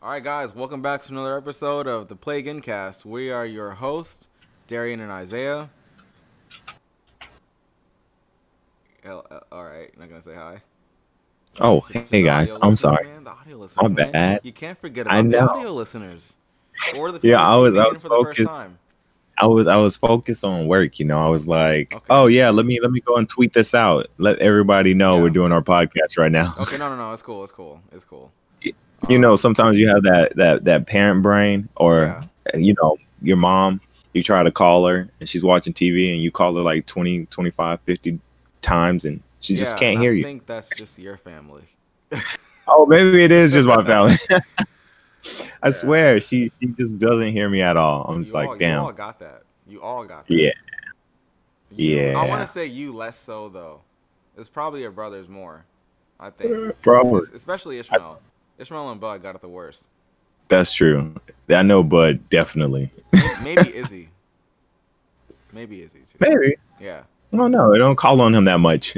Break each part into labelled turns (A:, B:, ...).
A: All right, guys, welcome back to another episode of the Playagaincast. We are your hosts, Darian and Isaiah. All right, not gonna say hi
B: Oh,
A: to
B: hey
A: the
B: guys,
A: audio
B: I'm
A: listeners,
B: sorry.
A: man. The audio
B: My
A: listeners, man.
B: bad.
A: You can't forget
B: I
A: about the
B: know.
A: audio listeners or the
B: Yeah,
A: people
B: I
A: tuning in
B: was
A: for the first
B: focused.
A: time.
B: I was focused on work. I was like,
A: Okay.
B: oh yeah, let me go and tweet this out. Let everybody know we're
A: Yeah.
B: doing our podcast right now.
A: Okay. No. It's cool. It's cool. It's cool.
B: Sometimes you have that parent brain, or
A: Yeah.
B: your mom. You try to call her and she's watching TV, and you call her like 20, 25, 50 times, and she just
A: Yeah, and
B: can't
A: I
B: hear you.
A: think that's just your family.
B: Oh, maybe it is just my family. I
A: Yeah.
B: swear, she just doesn't hear me at all. I'm just
A: You all
B: like,
A: you all
B: damn.
A: got that. You all got that.
B: Yeah.
A: I want to
B: Yeah,
A: say you less so though. It's probably your brothers more, I think.
B: probably.
A: Especially
B: I,
A: Ishmael. Ishmael and Bud got it the worst.
B: that's true. I know, but definitely.
A: Maybe Izzy. Maybe Izzy too.
B: Maybe.
A: Yeah.
B: I don't know. I don't call on him that much.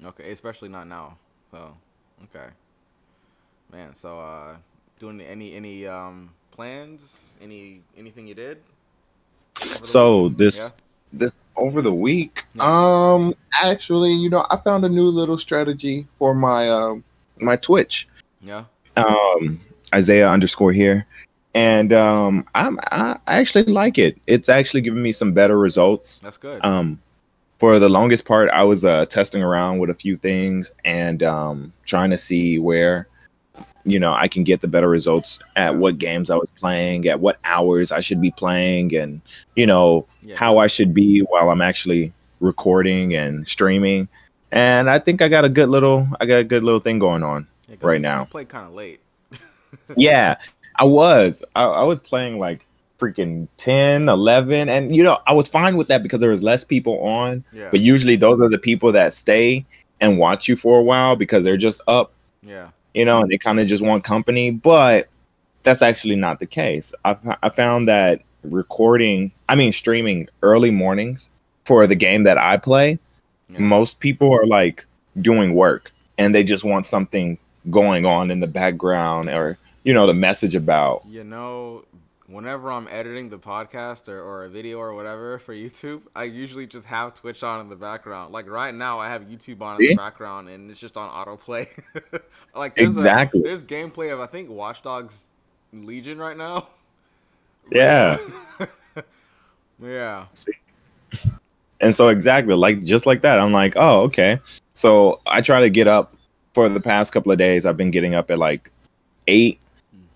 A: Okay. Especially not now. So, okay, man. So, doing any plans? Anything you did over the week?
B: So
A: Yeah.
B: this over the week,
A: Yeah.
B: actually, I found a new little strategy for my Twitch.
A: Yeah.
B: Um, Isaiah underscore here. And I actually like it. It's actually giving me some better results.
A: That's good.
B: Um, for the longest part, I was testing around with a few things and trying to see where I can get the better results at
A: Yeah.
B: what games I was playing, at what hours I should be playing, and
A: Yeah.
B: how I should be while I'm actually recording and streaming. And I think I got a good little thing going on
A: Yeah. 'Cause
B: right
A: you
B: now.
A: played kind of late.
B: Yeah, I was playing like freaking 10, 11, and I was fine with that because there was less people on,
A: Yeah.
B: but usually those are the people that stay and watch you for a while because they're just up,
A: Yeah.
B: and they kind of just want company. But that's actually not the case. I found that streaming early mornings for the game that I play,
A: Yeah.
B: most people are like doing work and they just want something going on in the background, or the message about.
A: Whenever I'm editing the podcast or a video or whatever for YouTube, I usually just have Twitch on in the background. Like right now, I have YouTube on in the
B: See?
A: background, and it's just on autoplay. Like
B: Exactly.
A: there's gameplay of I think Watch Dogs Legion right now.
B: Yeah.
A: Yeah.
B: See? And so exactly, like just like that, I'm like, oh, okay. So I try to get up for the past couple of days. I've been getting up at like 8,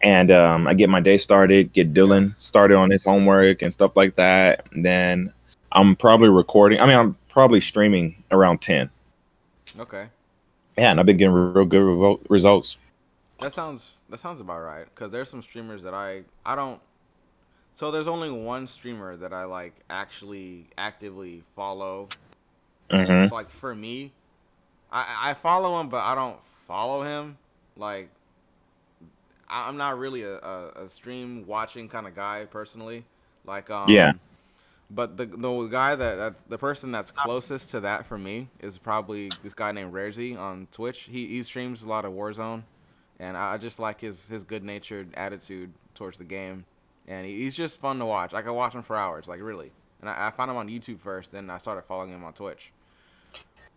B: and I get my day started, get
A: Yeah.
B: Dylan started on his homework and stuff like that. And then I'm probably recording. I'm probably streaming around 10.
A: Okay.
B: Yeah, and I've been getting real good results.
A: That sounds about right. Cause there's some streamers that I don't. So there's only one streamer that I like actually actively follow.
B: Hmm.
A: Like for me, I follow him, but I don't follow him. Like I'm not really a stream watching kind of guy personally. Like
B: Yeah.
A: but the guy that the person that's closest to that for me is probably this guy named Rarezy on Twitch. He streams a lot of Warzone, and I just like his good natured attitude towards the game, and he's just fun to watch. I can watch him for hours, like really. And I found him on YouTube first, then I started following him on Twitch.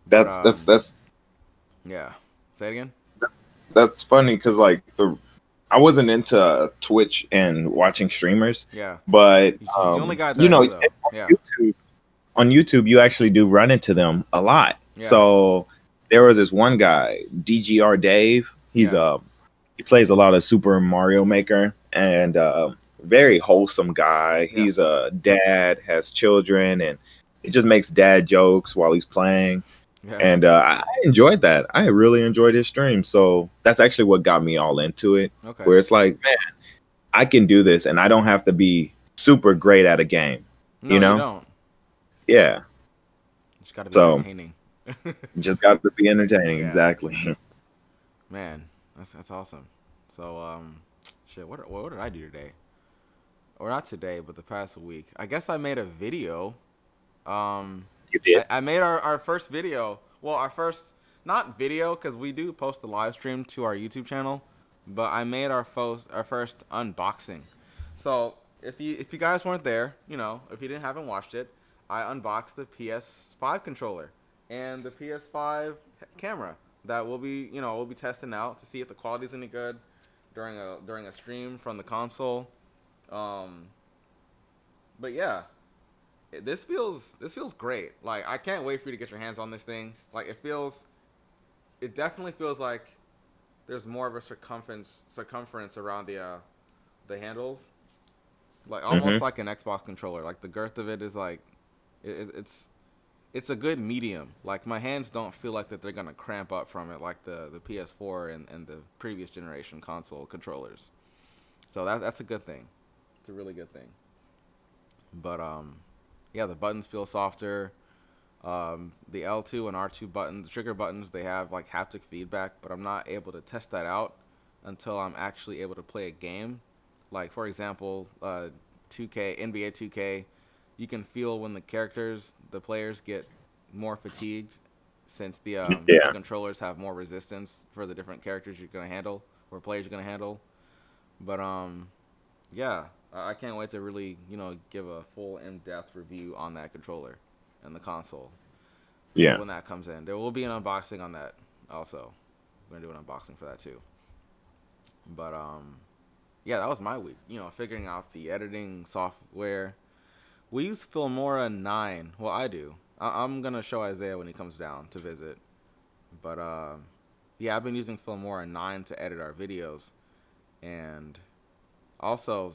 A: But
B: That's
A: yeah. Say it again.
B: that's funny because like I wasn't into Twitch and watching streamers,
A: Yeah.
B: but
A: He's the only guy that I know though.
B: on
A: Yeah.
B: YouTube you actually do run into them a lot.
A: Yeah.
B: So there was this one guy, DGR Dave.
A: Yeah.
B: He plays a lot of Super Mario Maker, and very wholesome guy.
A: Yeah.
B: He's a dad, has children, and he just makes dad jokes while he's playing.
A: Yeah.
B: And I enjoyed that. I really enjoyed his stream. So that's actually what got me all into it.
A: Okay.
B: Where it's like, man, I can do this, and I don't have to be super great at a game.
A: No,
B: You know?
A: you don't.
B: Yeah,
A: Just got to be
B: so
A: entertaining.
B: just got to be entertaining.
A: Yeah.
B: Exactly.
A: Man, that's awesome. So shit, what did I do today? Or not today, but the past week. I guess I made a video.
B: You did.
A: I made our first video. Well, our first not video because we do post the live stream to our YouTube channel, but I made our first unboxing. So if you guys weren't there, if you haven't watched it, I unboxed the PS5 controller and the PS5 camera that we'll be testing out to see if the quality's any good during a stream from the console. Um, but yeah, this feels great. Like I can't wait for you to get your hands on this thing. Like it definitely feels like there's more of a circumference around the handles, like almost
B: Mm-hmm.
A: like an Xbox controller. Like the girth of it is like it's a good medium. Like my hands don't feel like that they're gonna cramp up from it like the PS4 and the previous generation console controllers. So that's a good thing. It's a really good thing. But yeah, the buttons feel softer. The L2 and R2 buttons, the trigger buttons, they have like haptic feedback, but I'm not able to test that out until I'm actually able to play a game. Like for example, 2K, NBA 2K, you can feel when the players get more fatigued, since the
B: Yeah.
A: controllers have more resistance for the different characters you're gonna handle or players you're gonna handle. But yeah, I can't wait to really give a full in-depth review on that controller and the console
B: Yeah.
A: when that comes in. There will be an unboxing on that also. We're gonna do an unboxing for that too. But yeah, that was my week. Figuring out the editing software. We use Filmora 9. Well, I do. I'm gonna show Isaiah when he comes down to visit. But yeah, I've been using Filmora 9 to edit our videos, and also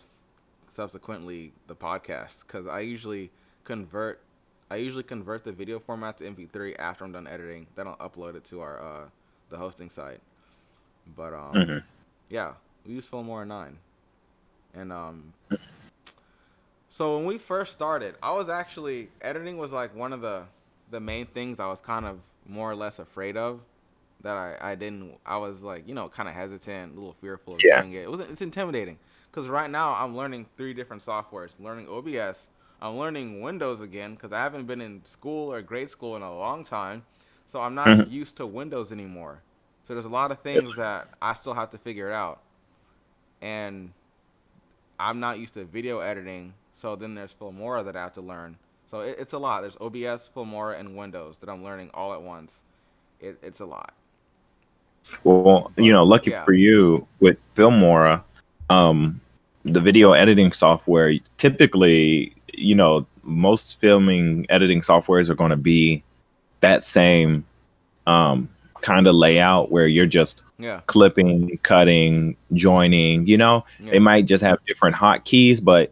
A: subsequently the podcast, because convert I usually convert the video format to MP3 after I'm done editing. Then I'll upload it to our the hosting site. But
B: Mm-hmm.
A: yeah, we use Filmora 9. And so when we first started, I was actually editing was like one of the main things I was kind of more or less afraid of, that I was like, kind of hesitant, a little fearful of
B: Yeah.
A: doing it. It's intimidating because right now I'm learning 3 different softwares. Learning OBS, I'm learning Windows again because I haven't been in school or grade school in a long time, so I'm not
B: Mm-hmm.
A: used to Windows anymore. So there's a lot of things that I still have to figure out, and I'm not used to video editing. So then there's Filmora that I have to learn. So it's a lot. There's OBS, Filmora, and Windows that I'm learning all at once. It's a lot.
B: Well,
A: But
B: lucky
A: yeah,
B: for you with Filmora, um, the video editing software, typically, most filming editing softwares are going to be that same kind of layout where you're just
A: yeah,
B: clipping, cutting, joining, they
A: yeah.
B: might just have different hotkeys, but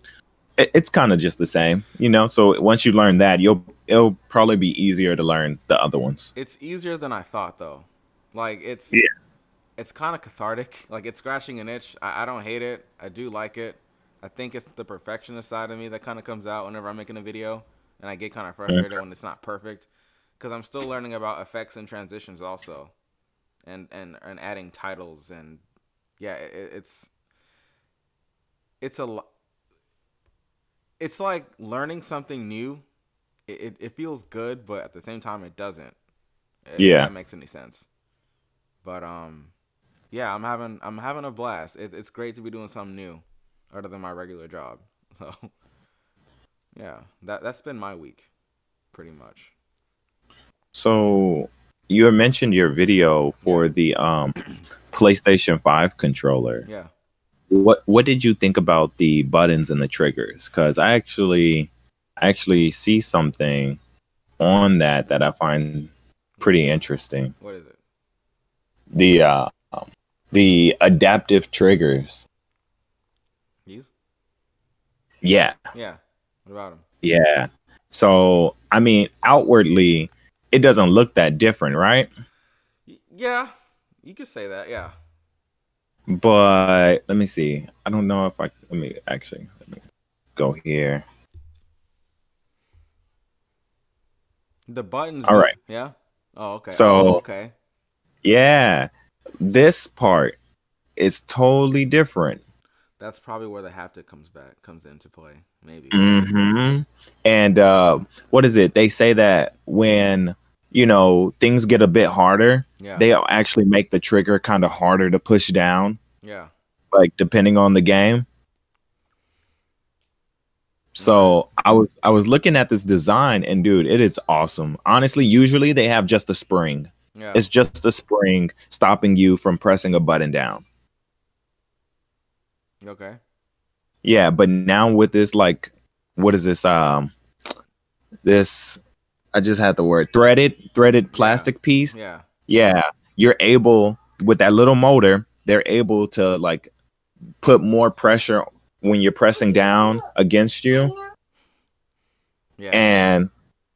B: it's kind of just the same, so once you learn that, it'll probably be easier to learn the other ones.
A: It's easier than I thought though. Like
B: Yeah.
A: it's kind of cathartic. Like it's scratching an itch. I don't hate it. I do like it. I think it's the perfectionist side of me that kind of comes out whenever I'm making a video, and I get kind of frustrated when it's not perfect, because I'm still learning about effects and transitions also, and adding titles, and yeah, it's a it's like learning something new. It feels good, but at the same time it doesn't. If
B: Yeah.
A: that makes any sense. But yeah, I'm having a blast. It's great to be doing something new, other than my regular job. So yeah, that's been my week, pretty much.
B: So you had mentioned your video
A: Yeah,
B: for the PlayStation 5 controller.
A: yeah.
B: What did you think about the buttons and the triggers? Because I actually see something on that I find
A: What is
B: pretty
A: it?
B: interesting.
A: What is it?
B: The the adaptive triggers.
A: He's
B: Yeah,
A: yeah. What about him?
B: yeah. So I mean, outwardly, it doesn't look that different, right?
A: Yeah, you could say that. Yeah.
B: But let me see. I don't know if let me go here.
A: The buttons
B: All
A: do.
B: right.
A: Yeah. Oh, okay. Oh,
B: So
A: okay.
B: yeah, this part is totally different.
A: That's probably where the haptic comes into play. Maybe.
B: Hmm. And what is it? They say that when things get a bit harder,
A: Yeah.
B: they'll actually make the trigger kind of harder to push down.
A: Yeah.
B: like depending on the game. So I was looking at this design and dude, it is awesome. Honestly, usually they have just a spring.
A: Yeah.
B: It's just a spring stopping you from pressing a button down.
A: Okay.
B: Yeah, but now with this like what is this this I just had the word threaded plastic piece.
A: Yeah.
B: Yeah, you're able with that little motor, they're able to like put more pressure when you're pressing down against you.
A: Yeah.
B: And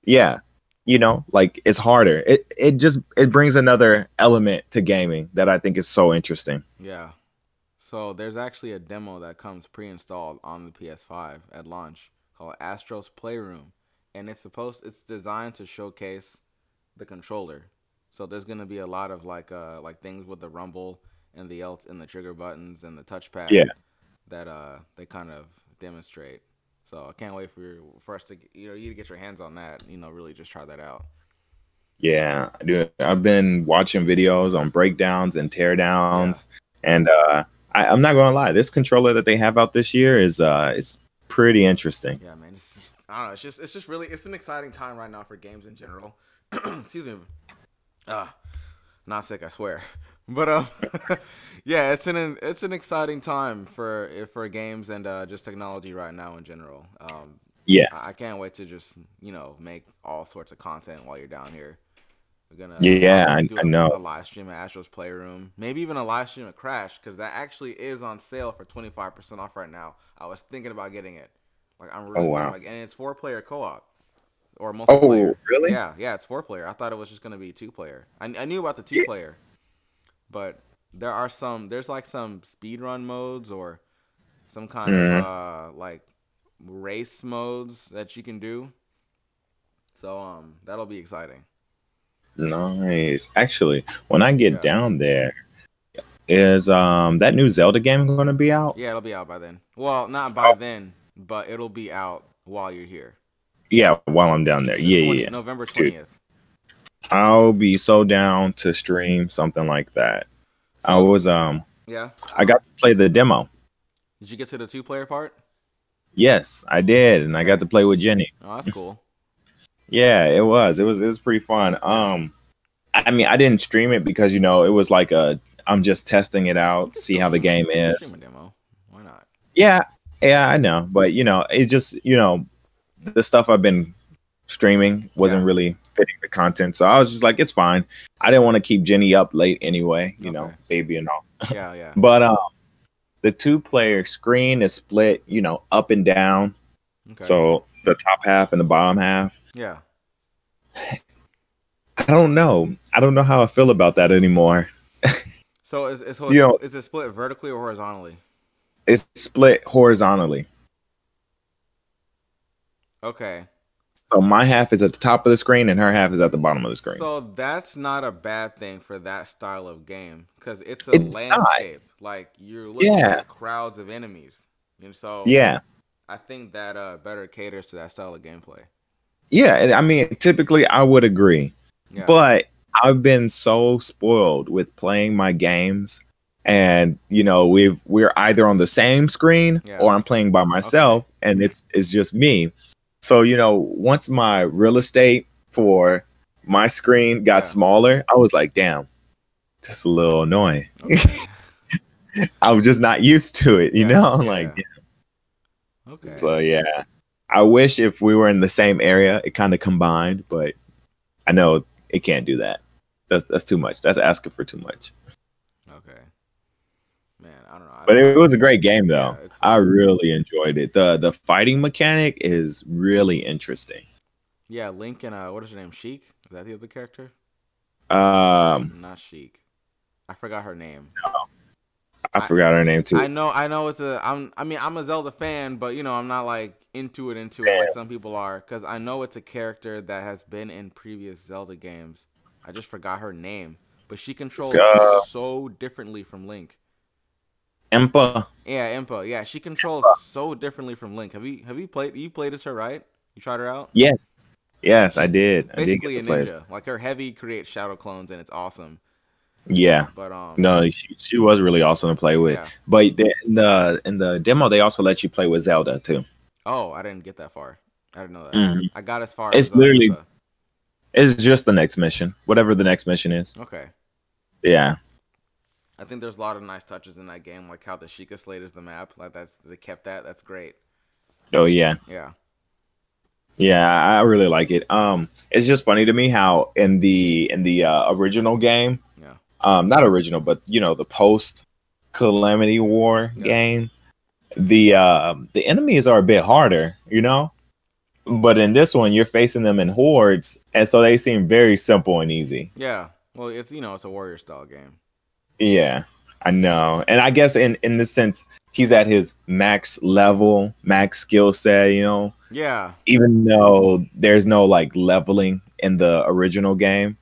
B: yeah, you know, like it's harder. It brings another element to gaming that I think is so interesting.
A: Yeah. So there's actually a demo that comes pre-installed on the PS5 at launch called Astro's Playroom, and it's designed to showcase the controller. So there's gonna be a lot of like things with the rumble and the L and the trigger buttons and the touchpad
B: Yeah.
A: that they kind of demonstrate. So I can't wait for us to you to get your hands on that. Really just try that out.
B: Yeah, dude, I've been watching videos on breakdowns and
A: Yeah.
B: teardowns, and I'm not gonna lie, this controller that they have out this year is pretty interesting.
A: Yeah, man. I don't know. It's just really it's an exciting time right now for games in general. Excuse me. Uh, Not sick, I swear. But yeah, it's an exciting time for games and just technology right now in general.
B: Yeah,
A: I can't wait to just make all sorts of content while you're down here. We're gonna
B: yeah,
A: probably do
B: I
A: a
B: know.
A: live stream at Astro's Playroom, maybe even a live stream at Crash, because that actually is on sale for 25% off right now. I was thinking about getting it. Like I'm
B: Oh
A: really thinking
B: wow.
A: about, and it's 4-player co-op or multiplayer.
B: Oh really?
A: Yeah, it's 4-player. I thought it was just gonna be 2-player. I knew about the 2-player, but there's like some speed run modes or some kind of
B: Mm,
A: like race modes that you can do. So that'll be exciting.
B: nice. Actually, when I get
A: Yeah.
B: down there, is that new Zelda game going to be out?
A: Yeah, it'll be out by then. Well, not by then, but it'll be out while you're here.
B: Yeah, while I'm down there.
A: It's
B: Yeah, yeah, yeah.
A: November
B: Dude,
A: 20th.
B: I'll be so down to stream something like that. I
A: So,
B: was
A: yeah.
B: I got to play the demo.
A: Did you get to the 2-player part?
B: Yes, I did, and I got
A: Okay.
B: to play with Jenny.
A: Oh, that's cool.
B: Yeah, it was pretty fun. I mean, I didn't stream it because it was like I'm just testing it
A: You
B: out,
A: can
B: see
A: still
B: how the
A: stream it.
B: game
A: You can stream
B: is.
A: a demo. Why not?
B: Yeah, yeah, I know, but it's just the stuff I've been streaming wasn't
A: Yeah.
B: really fitting the content, so I was just like, it's fine. I didn't want to keep Jenny up late anyway,
A: Okay.
B: baby and all.
A: Yeah, yeah.
B: But the 2-player screen is split, up and down.
A: Okay.
B: So the top half and the bottom half.
A: Yeah.
B: I don't know. I don't know how I feel about that anymore.
A: So is it split vertically or horizontally?
B: It's split horizontally.
A: Okay.
B: So my half is at the top of the screen and her half is at the bottom of the screen.
A: So that's not a bad thing for that style of game because it's a
B: It's
A: landscape. Like you're looking
B: Yeah.
A: at crowds of enemies. So
B: Yeah.
A: I think that better caters to that style of gameplay.
B: Yeah. And I mean, typically I would agree.
A: Yeah.
B: But I've been so spoiled with playing my games, and we're either on the same screen
A: Yeah.
B: or I'm playing by myself, and it's just me. So once my real estate for my screen got
A: Yeah.
B: smaller, I was like, damn, just a little annoying.
A: Okay.
B: I was just not used to it, I'm
A: Yeah.
B: like,
A: Okay.
B: so yeah. I wish if we were in the same area, it kind of combined, but I know it can't do that. That's too much. That's asking for too much.
A: Okay. Man, I don't know.
B: But it was a great game though.
A: Yeah, it's
B: I
A: fun.
B: really enjoyed it. The fighting mechanic is really interesting.
A: Yeah, Link and what is her name? Sheik? Is that the other character? Not Sheik. I forgot her name.
B: I forgot her name too.
A: I know it's I'm a Zelda fan, but I'm not like into it like some people are, because I know it's a character that has been in previous Zelda games. I just forgot her name, but she controls so differently from Link.
B: Impa.
A: Yeah, Impa. Yeah, she controls so differently from Link. Have you played as her, right? You tried her out?
B: Yes, I did. I did
A: Basically
B: get
A: a
B: to play.
A: ninja. Like her heavy creates shadow clones and it's awesome.
B: Yeah.
A: But
B: No, she was really awesome to play with.
A: yeah.
B: But in the demo, they also let you play with Zelda too.
A: Oh, I didn't get that far. I didn't know that.
B: Mhm.
A: I got as far as
B: It's literally
A: Impa.
B: it's just the next mission, whatever the next mission is.
A: Okay.
B: Yeah.
A: I think there's a lot of nice touches in that game, like how the Sheikah Slate is the map. Like they kept that. That's great.
B: Oh yeah.
A: Yeah.
B: Yeah, I really like it. It's just funny to me how in the original game,
A: Yeah.
B: not original, but the post Calamity War
A: Yeah.
B: game, the enemies are a bit harder. But in this one, you're facing them in hordes, and so they seem very simple and easy.
A: Yeah. Well, it's a warrior style game.
B: Yeah, I know. And I guess in this sense, he's at his max level, max skill set.
A: Yeah.
B: Even though there's no like leveling in the original game,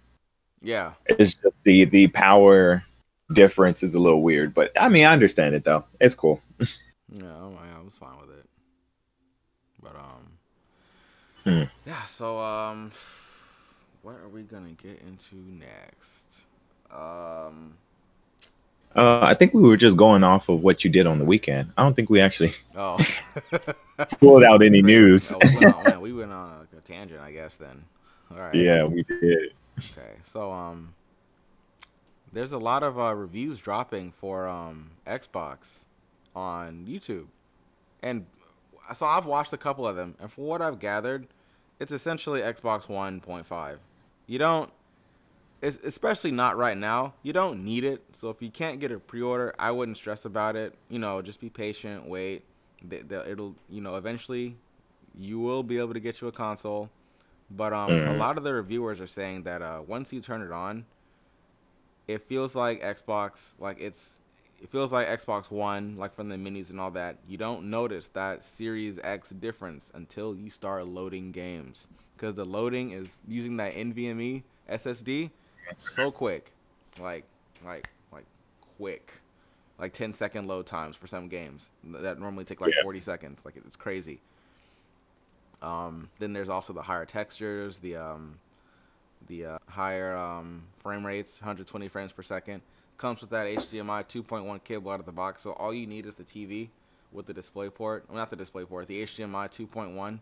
A: Yeah.
B: it's just the power difference is a little weird. But I mean, I understand it though. It's cool.
A: Yeah. I was fine with it. But
B: Hmm.
A: yeah. So what are we gonna get into next?
B: I think we were just going off of what you did on the weekend. I don't think we actually
A: Oh.
B: pulled out any news.
A: Oh, we went on a tangent, I guess. Then. All right.
B: Yeah, we did.
A: Okay. So there's a lot of reviews dropping for Xbox on YouTube, and so I've watched a couple of them, and from what I've gathered, it's essentially Xbox 1.5. You don't, especially not right now. You don't need it. So if you can't get a pre-order, I wouldn't stress about it. Just be patient, wait. It'll, eventually, you will be able to get you a console. But a lot of the reviewers are saying that once you turn it on, it feels like Xbox, it feels like Xbox One, like from the minis and all that. You don't notice that Series X difference until you start loading games, because the loading is using that NVMe SSD so quick, like like quick, like 10-second load times for some games that normally take like 40 seconds. Like it's crazy. Then there's also the higher textures, the higher frame rates, 120 frames per second. Comes with that HDMI 2.1 cable out of the box, so all you need is the TV with the display port. Well, not the display port, the HDMI 2.1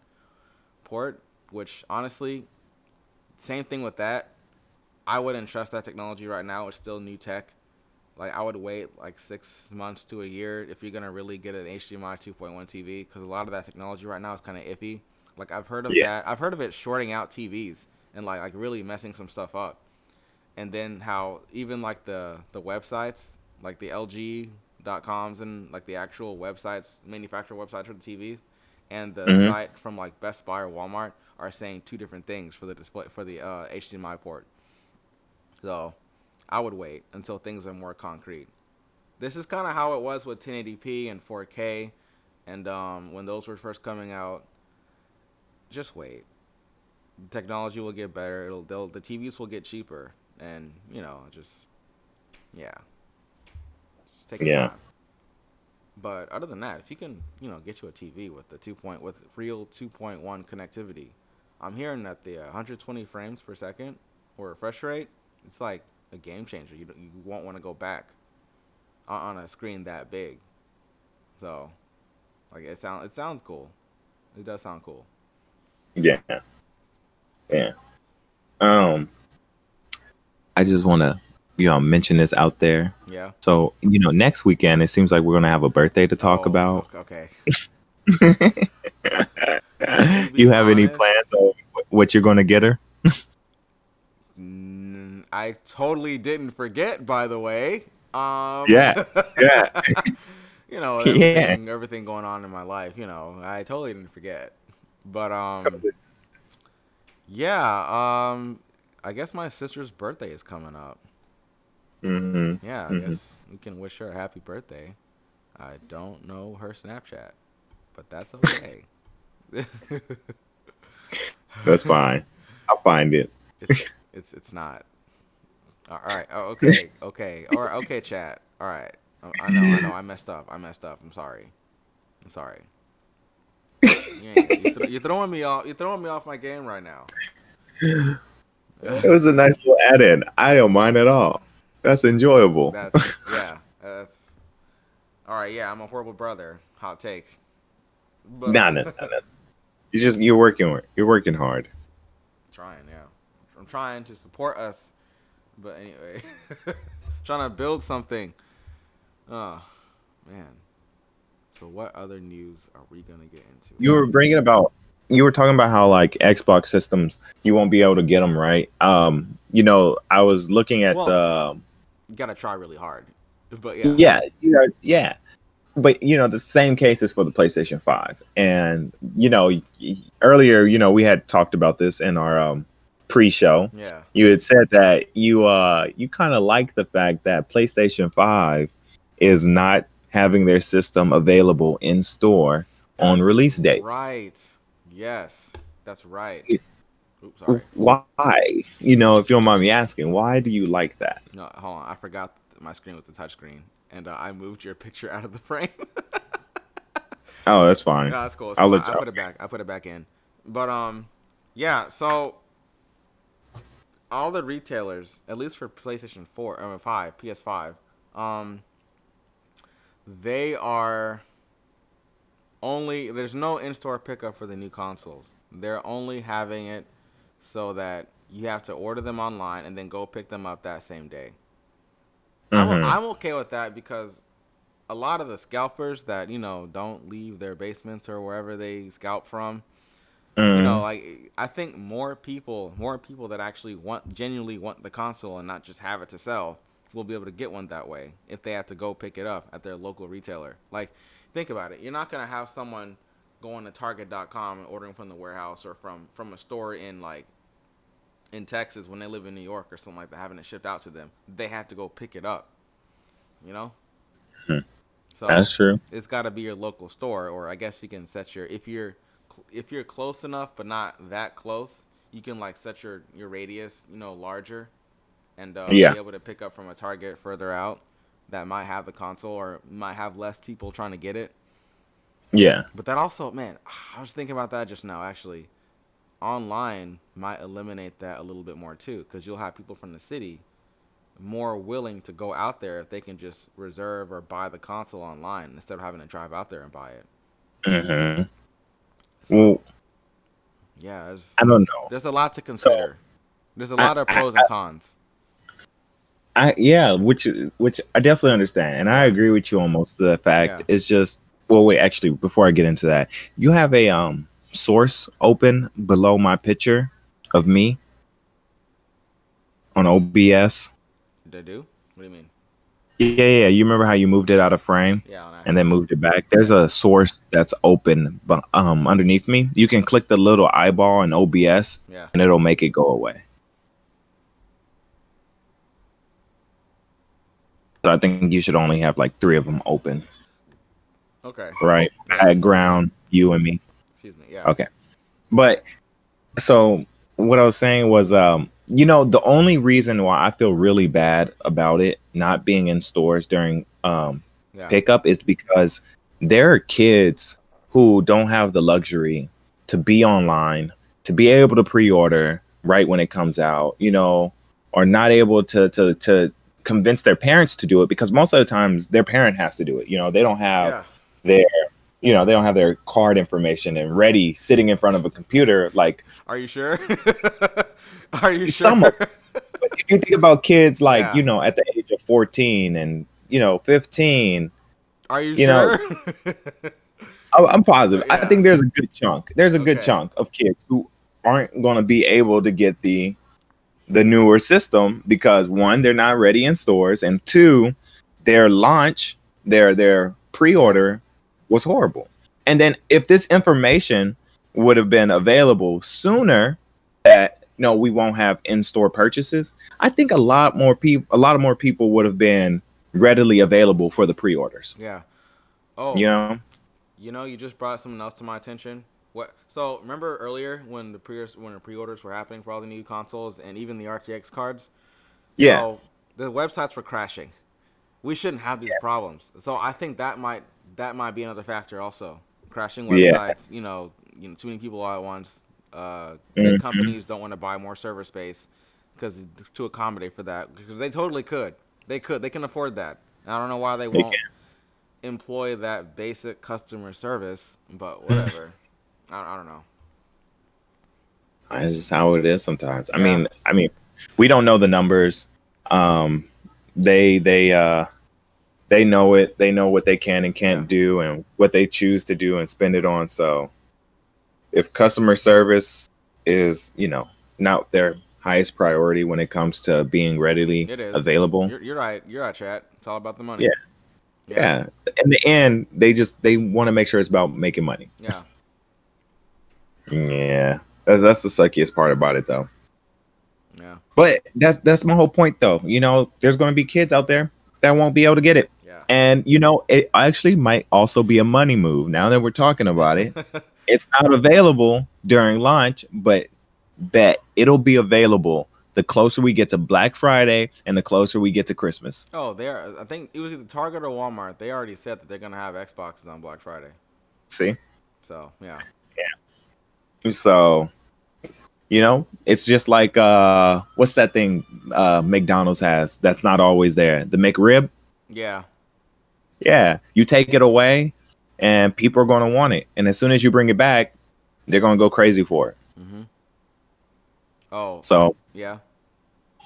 A: port, which honestly, same thing with that. I wouldn't trust that technology right now. It's still new tech. Like I would wait like 6 months to a year if you're gonna really get an HDMI 2.1 TV, because a lot of that technology right now is kind of iffy. Like I've heard of that. I've heard of it shorting out TVs and like really messing some stuff up. And then how even like the websites, like the LG.coms and like the actual websites, manufacturer websites for the TVs, and the site from like Best Buy or Walmart are saying two different things for the display for the HDMI port. So I would wait until things are more concrete. This is kind of how it was with 1080p and 4K, and when those were first coming out. Just wait. The technology will get better. The TVs will get cheaper, and just take your time. But other than that, if you can get you a TV with with real 2.1 connectivity, I'm hearing that the 120 frames per second or refresh rate, it's like a game changer. You won't want to go back on a screen that big. So like it sounds cool. It does sound cool.
B: Yeah. I just want to mention this out there.
A: Yeah.
B: So next weekend it seems like we're gonna have a birthday to talk about.
A: Okay.
B: You have any plans of what you're gonna get her?
A: I totally didn't forget, by the way.
B: Yeah.
A: Everything going on in my life, I totally didn't forget. But I guess my sister's birthday is coming up. Yeah, I guess we can wish her a happy birthday. I don't know her Snapchat, but that's okay.
B: That's fine. I'll find it.
A: It's not. All right. Oh, okay. All right. Okay, chat. All right. I know. I messed up. I'm sorry. You're throwing me off. You're throwing me off my game right now.
B: It was a nice little add-in. I don't mind at all. That's enjoyable.
A: That's yeah. That's all right. Yeah, I'm a horrible brother. Hot take. But
B: Nah, nah, nah, nah. You're working hard.
A: trying, yeah. I'm trying to support us. But anyway, trying to build something. Oh man. So what other news are we gonna get into?
B: You were talking about how like Xbox systems you won't be able to get them right. I was looking at the
A: you gotta try really hard. But yeah.
B: yeah. But the same case is for the PlayStation 5. And earlier, we had talked about this in our pre-show.
A: Yeah.
B: You had said that you kind of like the fact that PlayStation 5 is not having their system available in store on release date.
A: Right. Yes. That's right. Oops, sorry.
B: Why? If you don't mind me asking, why do you like that?
A: No, hold on. I forgot my screen was the touch screen, and I moved your picture out of the frame.
B: Oh, that's fine.
A: No, that's cool.
B: I
A: put it back. I put it back in. But yeah. So all the retailers, at least for PlayStation 4, 5, PS5, they are only. There's no in-store pickup for the new consoles. They're only having it so that you have to order them online and then go pick them up that same day. I'm okay with that because a lot of the scalpers that don't leave their basements or wherever they scalp from, like I think more people that actually genuinely want the console and not just have it to sell will be able to get one that way if they have to go pick it up at their local retailer. Like, think about it. You're not gonna have someone going to Target.com and ordering from the warehouse or from a store in Texas when they live in New York or something like that, having it shipped out to them. They have to go pick it up, So
B: that's true.
A: It's got to be your local store, or I guess you can set if you're close enough but not that close, you can set your radius larger and be able to pick up from a Target further out that might have the console or might have less people trying to get it.
B: Yeah.
A: But that also, man, I was thinking about that just now actually. Online might eliminate that a little bit more too, because you'll have people from the city more willing to go out there if they can just reserve or buy the console online instead of having to drive out there and buy it.
B: Well,
A: yeah,
B: I don't know.
A: There's a lot to consider. There's a lot of pros and cons.
B: Which I definitely understand, and I agree with you on most of the fact. Yeah. It's just, well, wait, actually, before I get into that, you have a source open below my picture of me on OBS.
A: They do? What do you mean?
B: Yeah. You remember how you moved it out of frame?
A: Yeah.
B: And then moved it back? There's a source that's open underneath me. You can click the little eyeball in OBS, and it'll make it go away. So I think you should only have 3 of them open.
A: Okay.
B: Right? Background, you and me.
A: Excuse me, yeah.
B: Okay. But so what I was saying was, the only reason why I feel really bad about it not being in stores during pickup is because there are kids who don't have the luxury to be online, to be able to pre-order right when it comes out, or not able to convince their parents to do it, because most of the times their parent has to do it. They don't have their they don't have their card information and ready sitting in front of a computer.
A: Are you sure? Are you
B: sure? But if you think about kids at the age of 14 and 15,
A: are you sure?
B: I'm positive. I think there's a good chunk. There's a good chunk of kids who aren't going to be able to get the newer system because 1, they're not ready in stores, and 2, their launch, their pre-order was horrible. And then if this information would have been available sooner, that we won't have in-store purchases, I think a lot more people would have been readily available for the pre-orders.
A: Yeah. Oh. You just brought something else to my attention. What? So remember earlier when the pre-orders were happening for all the new consoles and even the RTX cards?
B: Yeah.
A: So the websites were crashing. We shouldn't have these problems. So I think that might be another factor also. Crashing websites, too many people all at once. The companies don't want to buy more server space to accommodate for that, because they totally could. They could. They can afford that. I don't know why they
B: They
A: won't employ that basic customer service, but
B: can.
A: whatever. I don't know.
B: It's just how it is sometimes.
A: Yeah.
B: I mean, we don't know the numbers. Um, they they know it. They know what they can and
A: Yeah.
B: can't do, and what they choose to do and spend it on. So, if customer service is, not their highest priority when it comes to being readily
A: It is.
B: available,
A: You're right. You're right, chat. It's all about the money.
B: yeah,
A: Yeah.
B: yeah. In the end, they want to make sure it's about making money.
A: Yeah.
B: Yeah, that's the suckiest part about it, though.
A: Yeah.
B: But that's my whole point, though. There's going to be kids out there that won't be able to get it,
A: Yeah.
B: and it actually might also be a money move. Now that we're talking about it, it's not available during launch, but bet it'll be available the closer we get to Black Friday and the closer we get to Christmas.
A: Oh, I think it was either Target or Walmart. They already said that they're gonna have Xboxes on Black Friday.
B: See?
A: So yeah.
B: So, it's just like what's that thing McDonald's has that's not always there? The McRib?
A: Yeah.
B: Yeah. You take it away and people are going to want it. And as soon as you bring it back, they're going to go crazy for it.
A: Mhm. Oh.
B: So,
A: Yeah.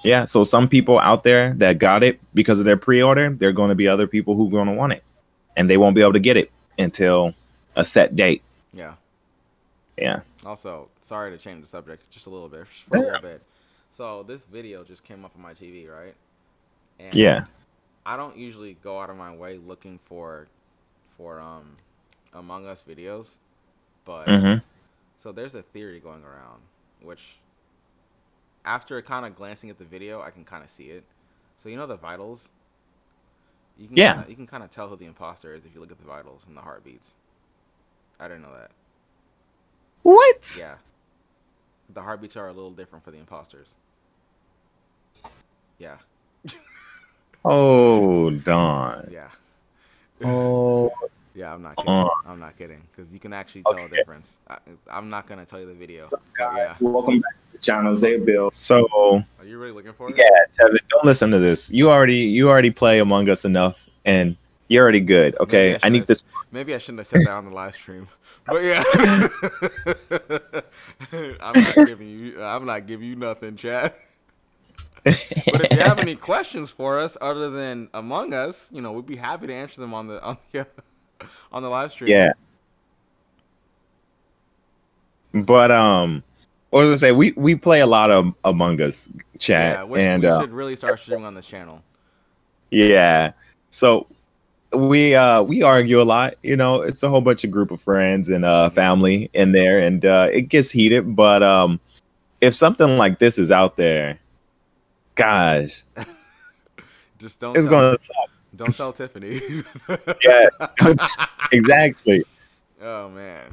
B: yeah, so some people out there that got it because of their pre-order, there are going to be other people who are going to want it, and they won't be able to get it until a set date.
A: Yeah.
B: Yeah.
A: Also, sorry to change the subject just a little bit, just for a little bit. So this video just came up on my TV, right? And
B: Yeah.
A: I don't usually go out of my way looking for Among Us videos, but
B: Mm-hmm.
A: so there's a theory going around, which after kind of glancing at the video, I can kind of see it. So the vitals. You can
B: Yeah.
A: you can kind of tell who the imposter is if you look at the vitals and the heartbeats. I didn't know that.
B: What?
A: Yeah. The heartbeats are a little different for the imposters. Yeah.
B: Oh, Don.
A: Yeah.
B: Oh.
A: Yeah, I'm not kidding. I'm not kidding. Because you can actually tell a difference. I'm not going to tell you the video. Yeah.
B: Welcome back to the channel, Zay Bill. So,
A: Are you really looking for it?
B: yeah, Tevin, don't listen to this. You already play Among Us enough, and you're already good. Okay, I need this.
A: Maybe I shouldn't have said that on the live stream. But yeah, I'm not giving you nothing, chat. But if you have any questions for us other than Among Us, we'd be happy to answer them on the live stream.
B: Yeah. But what was I say? We play a lot of Among Us, chat,
A: Yeah, which
B: and
A: we should really start streaming on this channel.
B: yeah. So we argue a lot. It's a whole bunch of group of friends and family in there, and it gets heated. But if something like this is out there, gosh,
A: just don't.
B: It's gonna suck.
A: Don't tell Tiffany.
B: Yeah, exactly.
A: Oh man.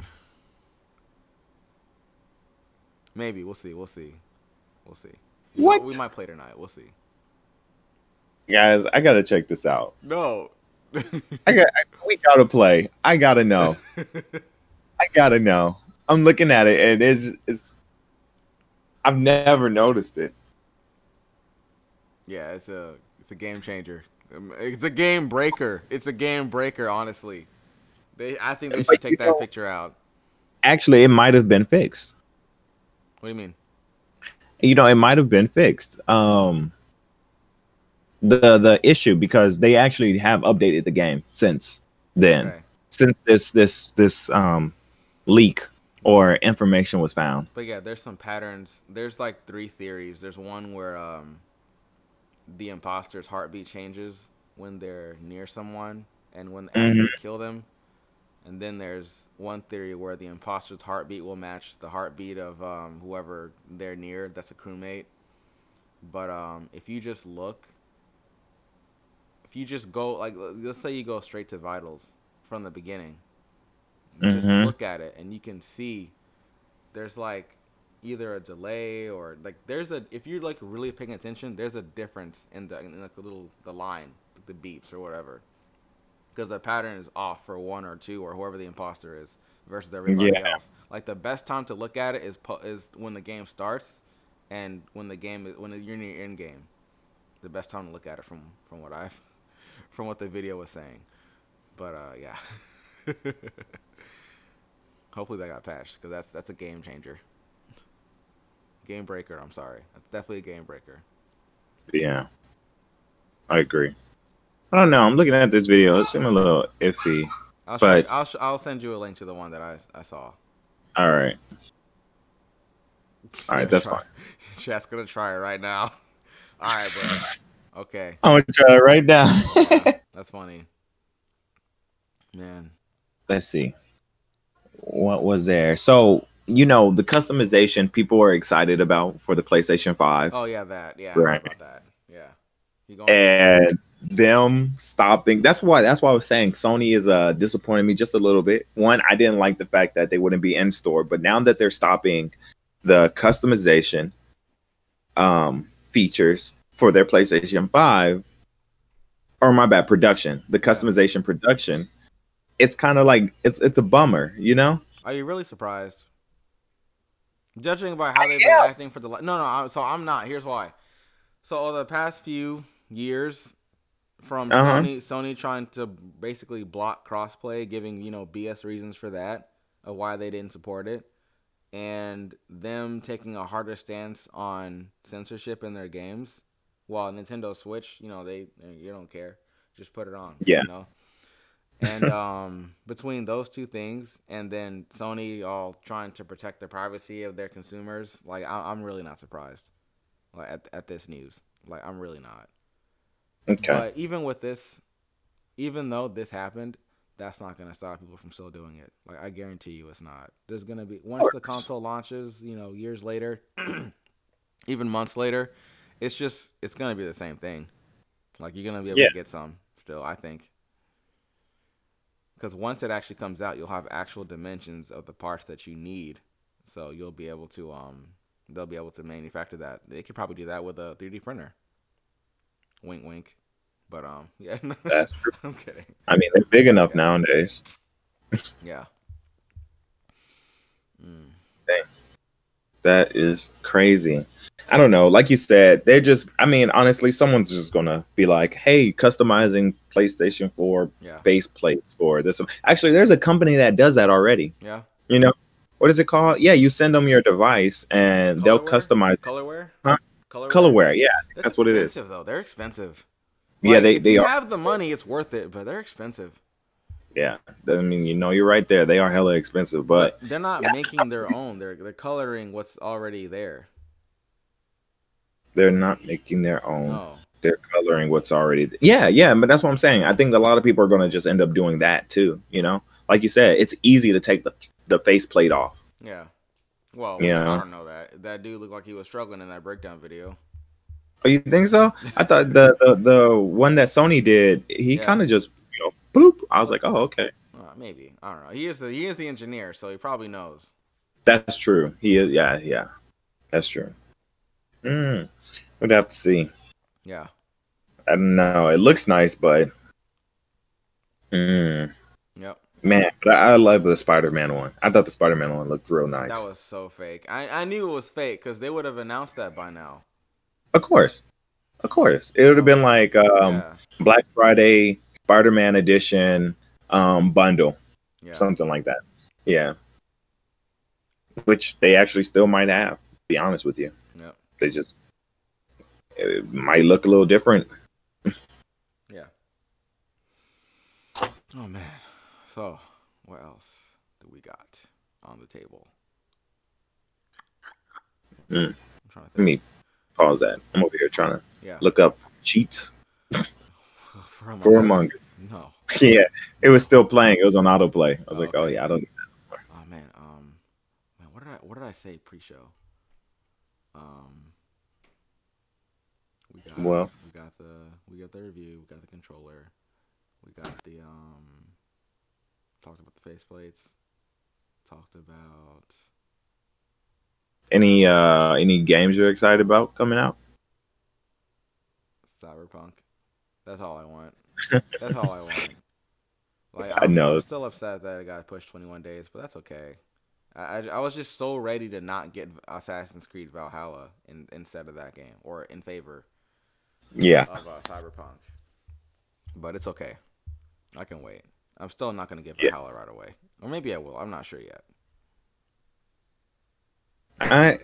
A: Maybe we'll see. We'll see.
B: What?
A: We might play tonight. We'll see.
B: Guys, I gotta check this out.
A: No.
B: We gotta play. I gotta know. I gotta know. I'm looking at it, and it's. I've never noticed it.
A: Yeah, it's a game changer. It's a game breaker. It's a game breaker. Honestly, I think they should take that picture out.
B: Actually, it might have been fixed.
A: What do you mean?
B: It might have been fixed. The issue, because they actually have updated the game since then.
A: Okay.
B: Since this leak or information was found.
A: But yeah, there's some patterns. There's like 3 theories. There's one where the imposter's heartbeat changes when they're near someone and when after you kill them. And then there's one theory where the imposter's heartbeat will match the heartbeat of whoever they're near. That's a crewmate. But if you just look, if you just go, like, let's say you go straight to vitals from the beginning. Just look at it, and you can see there's like either a delay or like if you're like really paying attention, there's a difference in like the line, the beeps or whatever. Because the pattern is off for 1 or 2 or whoever the imposter is versus everybody else. Like the best time to look at it is when the game starts and when you're near end game. the best time to look at it from what I've from what the video was saying. But yeah. Hopefully that got patched because that's a game changer. Game breaker. I'm sorry. That's definitely a game breaker.
B: Yeah, I agree. I don't know. I'm looking at this video. It seemed a little iffy,
A: I'll show you.
B: but
A: I'll send you a link to the one that I saw.
B: all right.
A: He's
B: All right,
A: gonna
B: that's
A: try.
B: fine.
A: Chat's gonna try it right now. All right, bro. Okay.
B: I'm gonna try it right now.
A: Yeah, that's funny. Man.
B: Let's see. What was there? So, the customization people are excited about for the PlayStation 5.
A: Oh yeah, that. Yeah, I heard
B: Right.
A: about that. Yeah. You going?
B: And them stopping. That's why I was saying Sony is disappointing me just a little bit. One, I didn't like the fact that they wouldn't be in store, but now that they're stopping the customization features for their PlayStation 5, or my bad, production, the customization production, it's kind of like it's a bummer,
A: Are you really surprised? Judging by how they've been acting for the so I'm not. Here's why. So over the past few years, from Sony trying to basically block crossplay, giving BS reasons for that of why they didn't support it, and them taking a harder stance on censorship in their games, while Nintendo Switch, they you don't care, just put it on.
B: Yeah.
A: And between those two things, and then Sony all trying to protect the privacy of their consumers, like I'm really not surprised, like at this news. Like I'm really not.
B: Okay.
A: But even with this, even though this happened, that's not gonna stop people from still doing it. Like I guarantee you, it's not. There's gonna be once the console launches, years later, even months later, it's gonna be the same thing. Like you're gonna be able to get some still, I think. Because once it actually comes out, you'll have actual dimensions of the parts that you need, so you'll be able to they'll be able to manufacture that. They could probably do that with a 3D printer. Wink, wink. But yeah,
B: That's true.
A: I'm kidding.
B: I mean, they're big enough nowadays.
A: Yeah.
B: Dang. That is crazy. I don't know. Like you said, honestly, someone's just going to be like, hey, customizing PlayStation 4 base plates for this. Actually, there's a company that does that already.
A: Yeah.
B: What is it called? Yeah, you send them your device and they'll customize
A: Colorware?
B: Huh? Colorware, yeah. That's what it is.
A: Though. They're expensive.
B: Yeah,
A: if
B: they
A: you
B: are.
A: have the money, it's worth it, but they're expensive.
B: Yeah. I mean, you're right there. They are hella expensive, but
A: they're not making their own. They're coloring what's already there.
B: They're not making their own.
A: No.
B: They're coloring what's already there. Yeah, but that's what I'm saying. I think a lot of people are going to just end up doing that too, Like you said, it's easy to take the faceplate off.
A: Yeah. Well, I don't know that. That dude looked like he was struggling in that breakdown video.
B: Oh, you think so? I thought the one that Sony did, he kind of just bloop. I was like, oh, okay.
A: Maybe. I don't know. He is the engineer, so he probably knows.
B: That's true. He is. Yeah. That's true. We'd have to see.
A: Yeah.
B: I don't know. It looks nice, but
A: Yep.
B: Man, but I love the Spider-Man one. I thought the Spider-Man one looked real nice.
A: That was so fake. I knew it was fake because they would have announced that by now.
B: Of course. It would have been like Black Friday Spider-Man edition bundle, something like that. Yeah, which they actually still might have. To be honest with you, they just it might look a little different.
A: Yeah. Oh man. So what else do we got on the table?
B: Let me pause that. I'm over here trying to look up cheats for Among Us.
A: No.
B: Yeah, it was still playing. It was on autoplay. I was like, oh yeah, I don't need that anymore.
A: Oh man, what did I say pre-show? We got the review. We got the controller. We got the talked about the faceplates. Talked about
B: any games you're excited about coming out?
A: Cyberpunk. That's all I want. That's all I want. Like
B: I know.
A: I'm still upset that it got pushed 21 days, but that's okay. I was just so ready to not get Assassin's Creed Valhalla instead of that game, or in favor.
B: Yeah.
A: of Cyberpunk, but it's okay. I can wait. I'm still not gonna give
B: Yeah.
A: Valhalla right away, or maybe I will. I'm not sure yet.
B: I,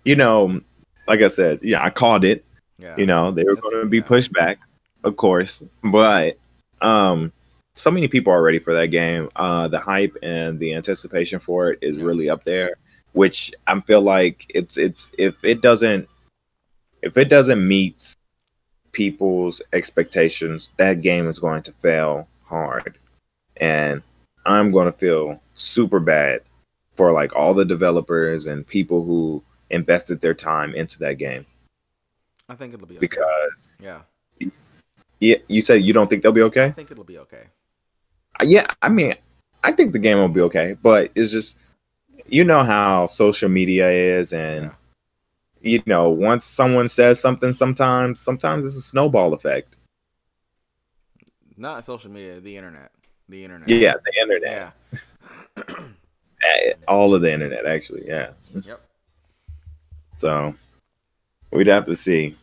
B: you know, like I said, yeah, I called it.
A: Yeah,
B: You know, they were
A: it's
B: going to be
A: yeah,
B: pushed back, of course, but um, so many people are ready for that game. The hype and the anticipation for it is
A: yeah.
B: really up there, which I feel like it's if it doesn't meet people's expectations, that game is going to fail hard, and I'm going to feel super bad for like all the developers and people who invested their time into that game
A: I think it'll be okay.
B: because
A: Yeah,
B: yeah, you said you don't think they'll be
A: I
B: okay.
A: think it'll be okay.
B: Yeah, I mean, I think the game will be okay, but it's just you know how social media is, and
A: Yeah,
B: you know once someone says something, sometimes it's a snowball effect.
A: not social media, the internet, the internet.
B: Yeah, the internet,
A: Yeah.
B: all of the internet, actually. Yeah,
A: Yep.
B: so we'd have to see.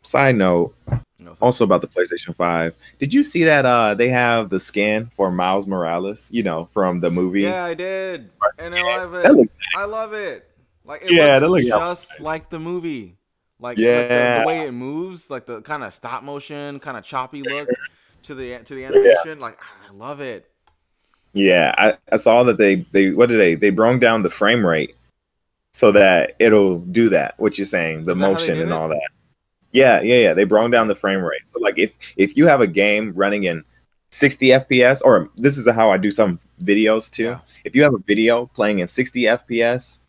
B: Side note,
A: No, what's up?
B: also about the PlayStation 5. Did you see that they have the skin for Miles Morales, you know, from the movie?
A: Yeah, I did, and I
B: Yeah,
A: love
B: that
A: it.
B: looks
A: I love it. Like it
B: yeah,
A: looks
B: that looks
A: just
B: nice.
A: like the movie. Like the
B: Yeah,
A: way it moves, like the kind of stop motion, kind of choppy look to the
B: yeah.
A: animation. Like I love it.
B: Yeah, I saw that they what did they brung down the frame rate so that it'll do that. What you're saying, the
A: Is that how they
B: motion
A: did
B: and
A: it?
B: all that. Yeah. They brung down
A: Okay.
B: the frame rate. So like if you have a game running in 60 FPS, or this is how I do some videos too.
A: Yeah.
B: If you have a video playing in 60 FPS,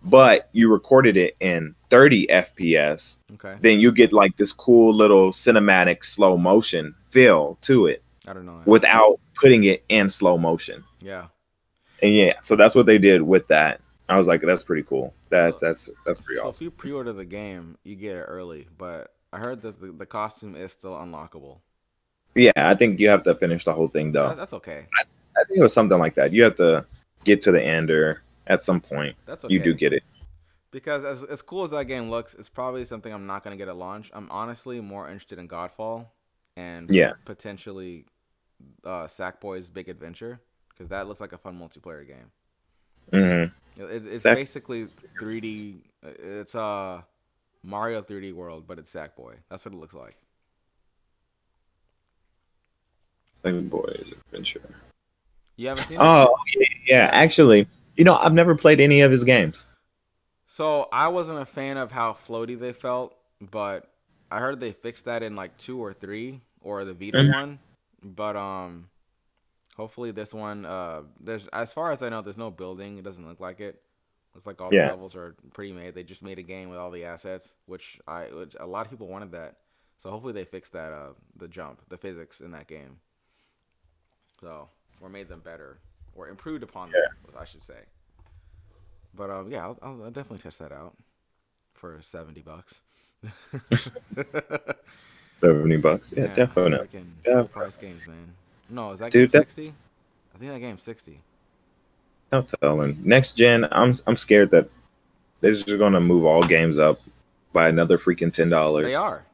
B: but you recorded it in 30 FPS,
A: Okay.
B: then you get like this cool little cinematic slow motion feel to it
A: I don't know that.
B: without putting it in slow motion.
A: Yeah.
B: And yeah, so that's what they did with that. I was like, that's pretty cool.
A: So
B: That's pretty
A: so if
B: awesome.
A: you pre-order the game, you get it early. But I heard that the costume is still unlockable.
B: Yeah, I think you have to finish the whole thing though.
A: That's okay.
B: I think it was something like that. You have to get to the end, or at some point
A: That's
B: you do
A: okay.
B: get it.
A: Because as cool as that game looks, it's probably something I'm not gonna get at launch. I'm honestly more interested in Godfall and
B: Yeah.
A: potentially Sackboy's Big Adventure because that looks like a fun multiplayer game.
B: Hmm.
A: It's
B: Sack
A: basically 3D. It's Mario 3D World, but it's Sackboy. That's what it looks like.
B: Boys Adventure.
A: You haven't seen it?
B: Oh yeah. Actually, you know, I've never played any of his games.
A: So I wasn't a fan of how floaty they felt, but I heard they fixed that in like 2 or 3 or the Vita
B: Mhm.
A: one. But hopefully this one there's as far as I know there's no building. It doesn't look like it. Looks like all the
B: Yeah.
A: levels are pre-made. They just made a game with all the assets, which a lot of people wanted that. So hopefully they fixed that the jump, the physics in that game. So or made them better or improved upon them, I should say. But yeah, I'll definitely test that out for $70.
B: 70 bucks. Yeah,
A: Yeah,
B: definitely.
A: freaking
B: Yeah,
A: full price games, man. No, is that game
B: dude,
A: 60?
B: that's
A: I think that game's 60.
B: no telling. Next gen, I'm scared that they're just gonna move all games up by another freaking
A: They
B: $10.
A: are.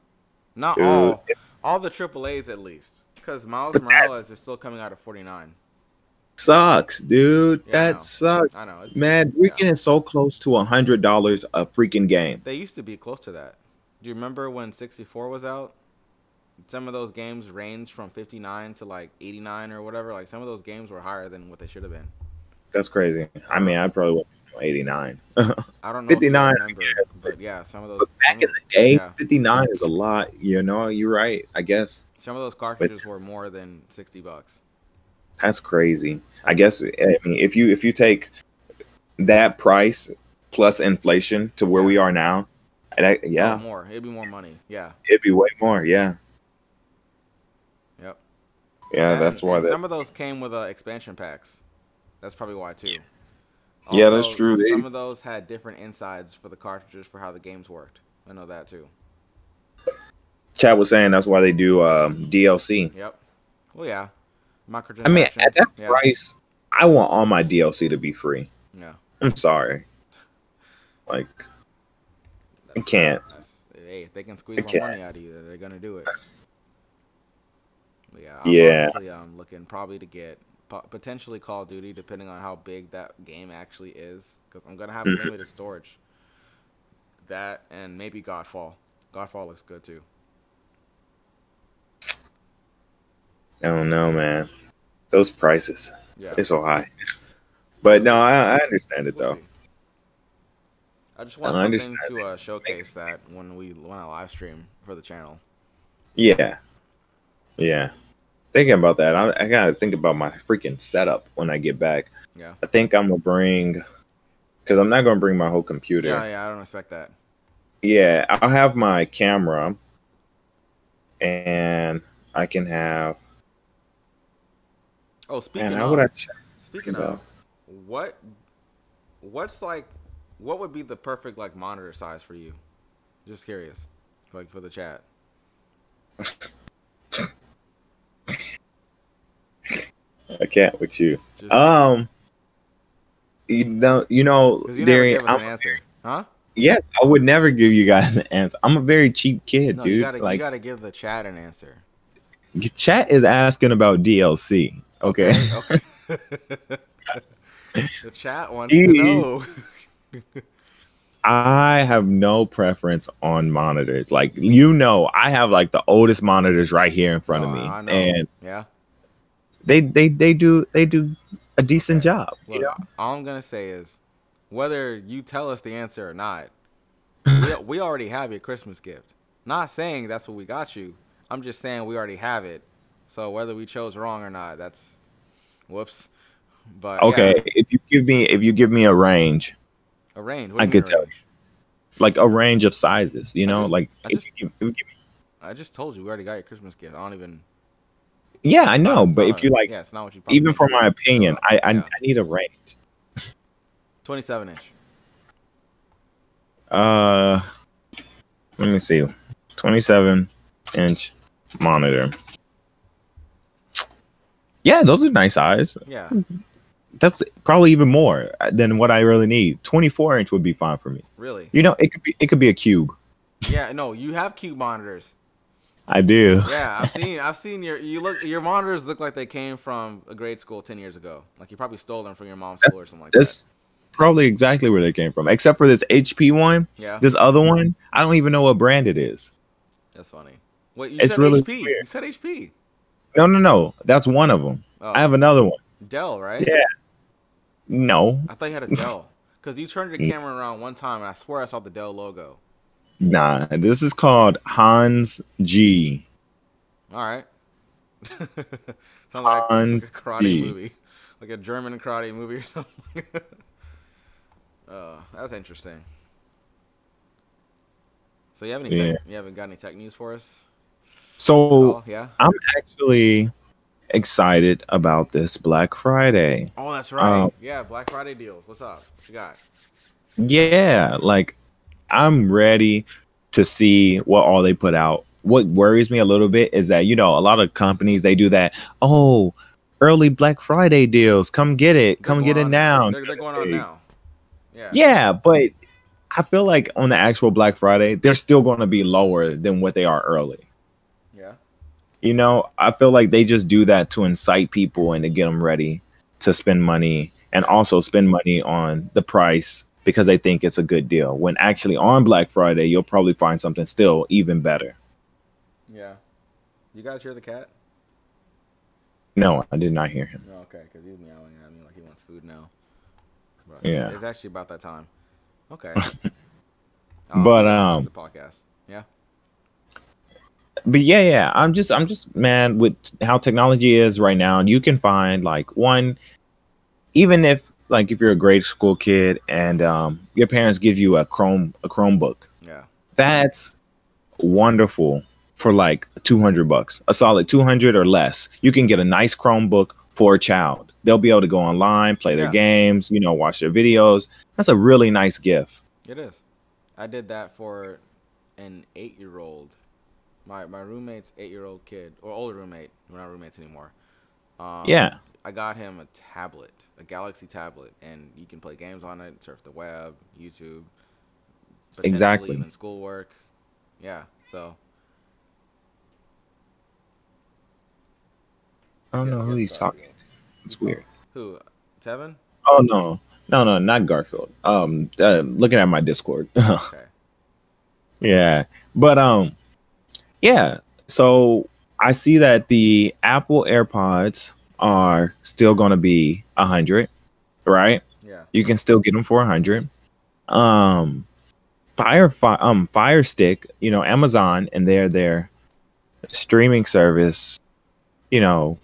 A: Not
B: Dude,
A: all the triple A's at least. Because Miles
B: but that
A: Morales is still coming out at 49.
B: sucks, dude.
A: Yeah, I
B: That
A: know.
B: sucks.
A: I know. It's
B: Man, we're
A: yeah.
B: getting so close to $100 a freaking game.
A: They used to be close to that. Do you remember when 64 was out? Some of those games ranged from 59 to like 89 or whatever. Like some of those games were higher than what they should have been.
B: That's crazy.
A: I
B: I
A: don't
B: mean,
A: know.
B: I probably went 89.
A: I don't know if you
B: 59, I
A: remember,
B: guess.
A: but yeah, some of those,
B: But
A: some
B: back in
A: of,
B: the day,
A: yeah,
B: 59 is a lot. You know, you're right, I guess.
A: some of those
B: But
A: cartridges were more than $60.
B: that's crazy. I
A: That's
B: guess I mean, if you take that price plus inflation to where
A: yeah.
B: we are now,
A: Oh,
B: yeah,
A: more. It'd be more money. Yeah.
B: it'd be way more. Yeah,
A: Yep.
B: yeah,
A: That
B: that's why
A: and
B: that.
A: some of those came with expansion packs. That's probably why too.
B: Yeah, that's
A: Also,
B: true.
A: some of those had different insides for the cartridges for how the games worked. I know that too.
B: Chad was saying that's why they do DLC.
A: Yep. Well, yeah.
B: I mean, at
A: Microtransactions.
B: that
A: Yeah.
B: price, I want all my DLC to be free.
A: Yeah.
B: I'm sorry, like I
A: That's
B: can't.
A: hey, if they can squeeze more money out of you, they're gonna do it. But yeah, I'm
B: Yeah.
A: honestly looking probably to get potentially Call of Duty, depending on how big that game actually is, because I'm gonna have
B: Mhm.
A: limited storage. That and maybe Godfall. Godfall looks good too.
B: I don't know, man. Those prices,
A: Yeah,
B: they're so high.
A: we'll
B: But
A: see.
B: no, I understand it
A: We'll
B: though.
A: see. I just want
B: I
A: something
B: understand
A: to
B: it. Just make
A: showcase that when I live stream for the channel.
B: Yeah, yeah. Thinking about that, I gotta think about my freaking setup when I get back.
A: Yeah.
B: I think I'm gonna bring, because I'm not gonna bring my whole computer.
A: Yeah, I don't expect that.
B: Yeah, I'll have my camera, and I can have.
A: Oh,
B: Man, how would I check
A: speaking
B: though?
A: of, what what's like, what would be the perfect like monitor size for you? Just curious, like for the chat.
B: I can't with you.
A: Just because you never
B: Darian,
A: gave us an answer, huh?
B: yes, I would never give you guys an answer. I'm a very cheap kid,
A: No,
B: dude.
A: you
B: Like,
A: gotta give the chat an answer.
B: chat is asking about DLC. Okay.
A: Okay, okay. The chat wants to
B: E-
A: know.
B: I have no preference on monitors. Like, I have like the oldest monitors right here in front
A: No,
B: of me,
A: I know.
B: and
A: Yeah.
B: they do a decent
A: Okay.
B: job.
A: Look, all I'm gonna say is, whether you tell us the answer or not, we already have your Christmas gift. Not saying that's what we got you. I'm just saying we already have it. So whether we chose wrong or not, that's whoops. But
B: Okay,
A: yeah,
B: if you give me a range,
A: a range. What do
B: I
A: you mean
B: could
A: a
B: tell
A: range?
B: you, like a range of sizes.
A: I just
B: Like
A: I
B: if
A: just
B: you
A: I just told you we already got your Christmas gift. I don't even.
B: yeah, I know,
A: It's
B: but
A: not
B: if
A: a.
B: you like,
A: Yeah, it's not what you probably
B: even
A: think
B: for
A: it
B: my
A: is. Shut
B: opinion,
A: up.
B: I
A: Yeah.
B: need a range.
A: 27 inch.
B: Uh, Let me see, 27-inch monitor. Yeah, those are nice eyes.
A: Yeah.
B: That's probably even more than what I really need. 24-inch would be fine for me.
A: Really.
B: It could be a cube.
A: Yeah. No, you have cube monitors.
B: I do.
A: Yeah, I've seen your monitors look like they came from a grade school 10 years ago. Like you probably stole them from your mom's school or something like that.
B: That's probably exactly where they came from, except for this HP one.
A: Yeah,
B: This other one, I don't even know what brand it is.
A: that's funny. Wait, you
B: It's
A: said
B: really
A: HP.
B: weird.
A: You said HP.
B: No, no, no. That's one of them. I
A: Oh,
B: have another one.
A: Dell, right?
B: Yeah. No.
A: I thought you had a Dell. Because you turned your camera around one time and I swear I saw the Dell logo.
B: Nah. This is called Hans G.
A: All right. Sounds like a
B: Hans
A: karate
B: G.
A: movie. Like a German karate movie or something. That's interesting. So you have any
B: Yeah.
A: you haven't got any tech news for us?
B: So
A: Oh, yeah.
B: I'm actually excited about this Black Friday.
A: Oh, that's right. Yeah, Black Friday deals. What's up? What you got?
B: Yeah, like I'm ready to see what all they put out. What worries me a little bit is that, a lot of companies, they do that. Oh, early Black Friday deals. Come get it.
A: They're
B: Come get
A: going
B: it
A: on now.
B: now.
A: They're going on now. Yeah.
B: Yeah, but I feel like on the actual Black Friday, they're still going to be lower than what they are early.
A: Yeah.
B: I feel like they just do that to incite people and to get them ready to spend money and also spend money on the price because they think it's a good deal. When actually on Black Friday, you'll probably find something still even better.
A: Yeah. You guys hear the cat?
B: No, I did not hear him.
A: Oh, okay, because he's meowing at me like he wants food now. But
B: Yeah.
A: It's actually about that time. Okay.
B: But
A: the podcast. Yeah.
B: But yeah, I'm just man, with how technology is right now, you can find like even if you're a grade school kid and your parents give you a Chromebook.
A: Yeah.
B: That's wonderful for like $200, a solid 200 or less. You can get a nice Chromebook for a child. They'll be able to go online, play their games, watch their videos. That's a really nice gift.
A: It is. I did that for an 8-year-old. My roommate's 8-year-old kid, or older roommate. We're not roommates anymore.
B: Yeah.
A: I got him a tablet, a Galaxy tablet, and you can play games on it, surf the web, YouTube, potentially
B: Exactly.
A: even schoolwork. Yeah. So
B: I don't know who he's talking
A: Garfield.
B: to. It's weird.
A: Who? Tevin?
B: Oh no, not Garfield. Looking at my Discord.
A: Okay.
B: Yeah, but yeah. So I see that the Apple AirPods are still going to be 100, right?
A: Yeah.
B: You can still get them for 100. Um, Fire Stick, you know, Amazon and their streaming service, you know,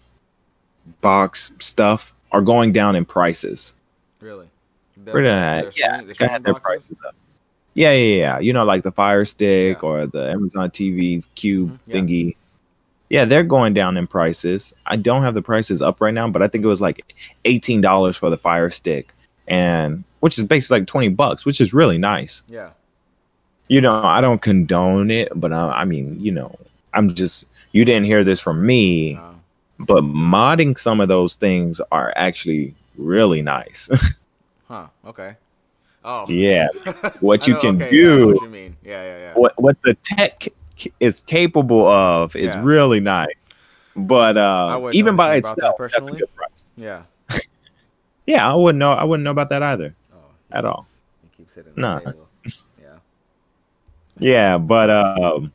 B: box stuff are going down in prices.
A: Really?
B: Pretty yeah,
A: The
B: they
A: streaming
B: had their
A: boxes?
B: prices up. Yeah. You know, like the Fire
A: Yeah.
B: Stick or the Amazon TV Cube
A: Yeah.
B: thingy. Yeah, they're going down in prices. I don't have the prices up right now, but I think it was like $18 for the Fire Stick, and which is basically like $20, which is really nice.
A: Yeah.
B: You know, I don't condone it, but I mean, you know, I'm just you didn't hear this from me, but modding some of those things are actually really nice.
A: Huh. Okay. Oh.
B: Yeah, what
A: I
B: you
A: know.
B: can
A: Okay. Yeah. I know what
B: do,
A: you mean. Yeah.
B: what the tech is capable of is
A: Yeah.
B: really nice. But
A: I wouldn't know
B: even by
A: anything about that
B: itself, that's a
A: personally.
B: good price.
A: Yeah.
B: Yeah, I wouldn't know. I wouldn't know about that either,
A: Oh.
B: at all.
A: He keeps hitting the
B: No.
A: table. Yeah.
B: Yeah, but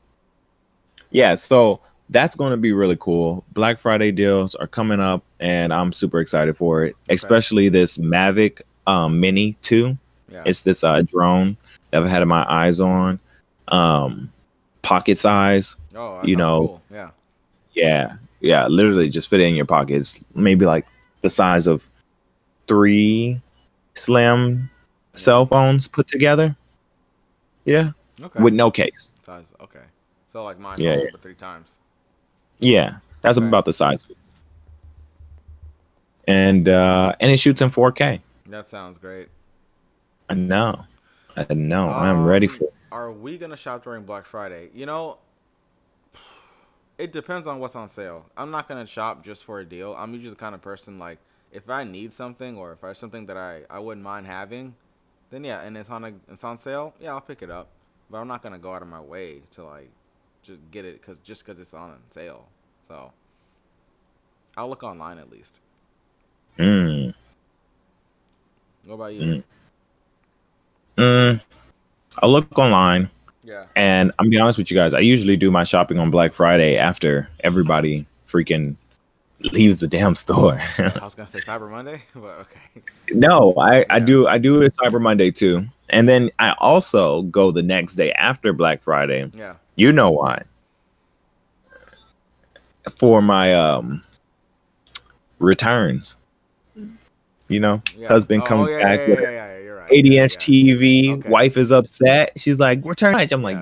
B: yeah. So that's going to be really cool. Black Friday deals are coming up, and I'm super excited for it.
A: Okay.
B: Especially this Mavic Mini 2.
A: Yeah.
B: It's this drone that I've had my eyes on. Pocket size.
A: Oh,
B: you know.
A: Cool. Yeah.
B: Yeah. Literally just fit it in your pockets. Maybe like the size of 3 slim cell phones put together. Yeah.
A: Okay.
B: With no case.
A: Size. Okay. So like mine,
B: Yeah.
A: but 3 times.
B: Yeah, that's
A: Okay.
B: about the size. And it shoots in 4K.
A: That sounds great.
B: I know. I'm ready for it.
A: Are we gonna shop during Black Friday? You know, it depends on what's on sale. I'm not gonna shop just for a deal. I'm usually the kind of person like if I need something or if there's something that I wouldn't mind having, then yeah, and it's on sale, yeah, I'll pick it up. But I'm not gonna go out of my way to like just get it just cause it's on sale. So I'll look online at least. What about you?
B: I'll look online.
A: Yeah.
B: And I'm be honest with you guys, I usually do my shopping on Black Friday after everybody freaking leaves the damn store.
A: I was gonna say Cyber Monday, but okay.
B: No, I do it Cyber Monday too. And then I also go the next day after Black Friday.
A: Yeah.
B: You know why? For my returns. You know, husband comes back with
A: you're right.
B: 80-inch TV.
A: Okay.
B: Wife is upset. She's like, return it. I'm like,
A: I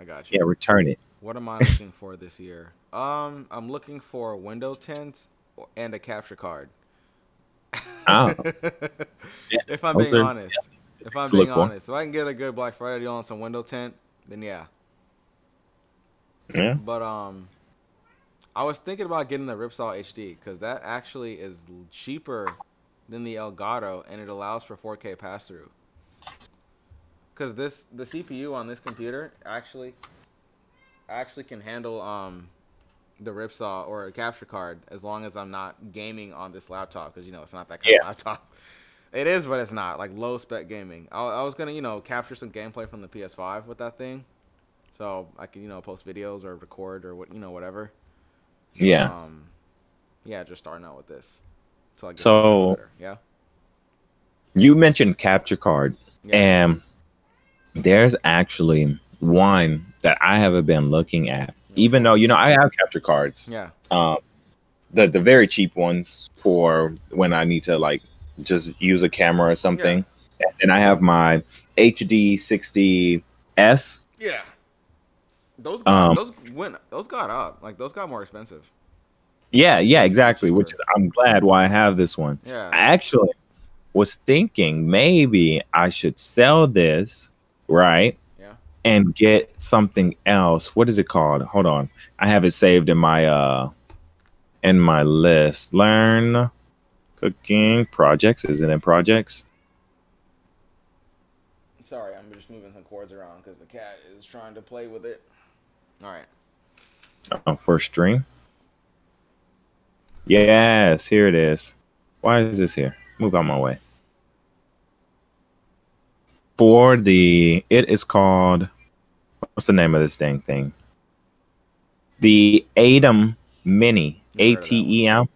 A: got you.
B: Yeah, return it.
A: What am I looking for this year? I'm looking for a window tint and a capture card.
B: Oh.
A: If I'm being honest. If I can get a good Black Friday deal on some window tint, then yeah.
B: Yeah.
A: But I was thinking about getting the Ripsaw HD because that actually is cheaper than the Elgato and it allows for 4K pass through. Because the CPU on this computer actually can handle the Ripsaw or a capture card as long as I'm not gaming on this laptop because it's not that kind of laptop. It is, but it's not like low spec gaming. I was gonna capture some gameplay from the PS5 with that thing, so I can post videos or record or whatever.
B: Yeah.
A: Just starting out with this.
B: So you mentioned capture card, and there's actually one that I haven't been looking at, even though I have capture cards.
A: Yeah.
B: The very cheap ones for when I need to like just use a camera or something, and I have my HD 60S.
A: Yeah. Those got up. Like those got more expensive.
B: Yeah, exactly. Which is, I'm glad why I have this one.
A: Yeah.
B: I actually was thinking maybe I should sell this, right?
A: Yeah.
B: And get something else. What is it called? Hold on. I have it saved in my list. Learn cooking projects. Is it in projects?
A: Sorry, I'm just moving some cords around because the cat is trying to play with it. All right.
B: Oh, for stream. Yes, here it is. Why is this here? Move out my way. It is called, what's the name of this dang thing? The ATEM Mini.
A: Never heard of that one.
B: ATEM.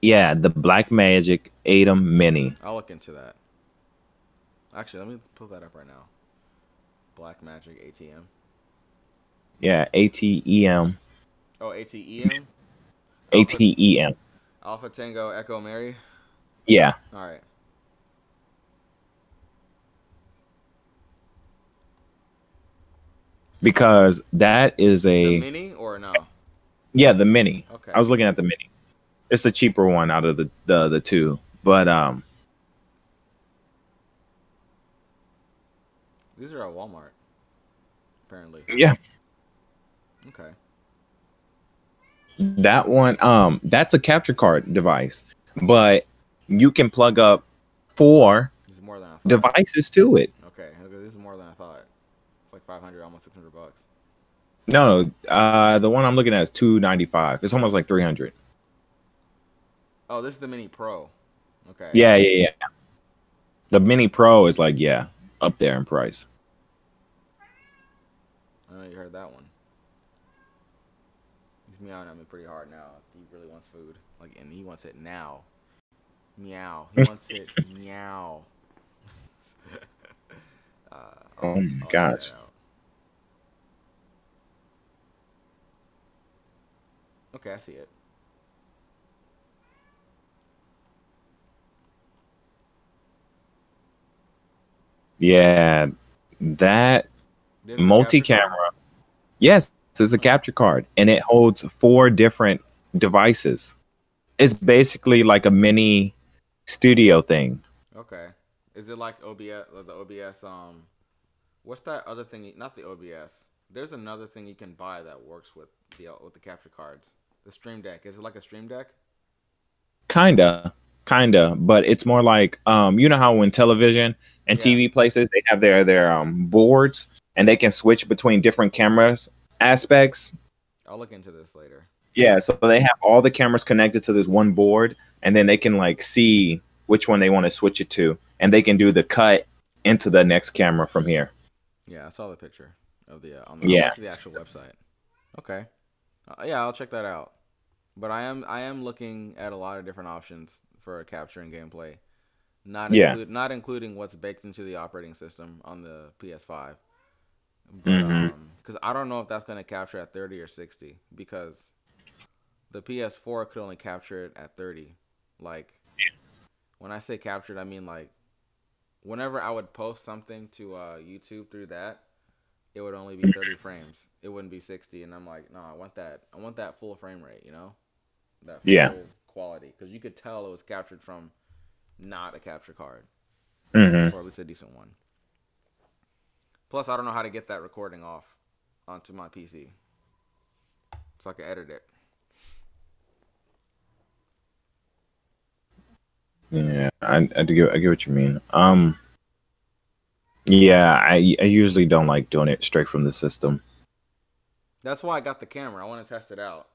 B: Yeah, the Black Magic ATEM Mini.
A: I'll look into that. Actually, let me pull that up right now. Black Magic ATM.
B: Yeah, ATEM.
A: Oh, ATEM. Alpha
B: ATEM.
A: Alpha Tango Echo Mary.
B: Yeah,
A: All right.
B: because that is
A: The
B: a
A: mini or no?
B: yeah, the Mini.
A: Okay.
B: I was looking at the Mini. It's a cheaper one out of the two, but
A: These are at Walmart, apparently.
B: yeah,
A: Okay.
B: that one that's a capture card device, but you can plug up 4
A: This is more than I thought.
B: devices to it.
A: Okay. This is more than I thought. It's like 500, almost $600.
B: No, the one I'm looking at is 295. It's almost like 300.
A: Oh, this is the Mini Pro. Okay.
B: Yeah. The Mini Pro is like up there in price.
A: I know you heard that one. He's meowing at me pretty hard now. He really wants food. Like, and he wants it now. Meow. He wants it meow. uh,
B: Oh my gosh.
A: Okay, I see it.
B: Yeah, that multi-camera. Yes, it's a capture card, and it holds 4 different devices. It's basically like a mini studio thing.
A: Okay. Is it like OBS? The OBS. What's that other thing? Not the OBS. There's another thing you can buy that works with the capture cards. The Stream Deck. Is it like a Stream Deck?
B: Kinda, but it's more like you know how when television and TV places they have their boards and they can switch between different cameras aspects.
A: I'll look into this later.
B: Yeah, so they have all the cameras connected to this one board, and then they can like see which one they want to switch it to, and they can do the cut into the next camera from here.
A: Yeah, I saw the picture of the the actual website. Okay. Yeah, I'll check that out. But I am looking at a lot of different options for capturing gameplay. Not including what's baked into the operating system on the PS5. But because I don't know if that's going to capture at 30 or 60 because the PS4 could only capture it at 30. Like when I say captured, I mean like whenever I would post something to YouTube through that, it would only be 30 frames. It wouldn't be 60, and I'm like, no, I want that full frame rate, you know, that full quality, because you could tell it was captured from not a capture card, or at least a decent one. Plus, I don't know how to get that recording off onto my PC, so I can edit it.
B: Yeah, I get what you mean. Yeah, I usually don't like doing it straight from the system.
A: That's why I got the camera. I want to test it out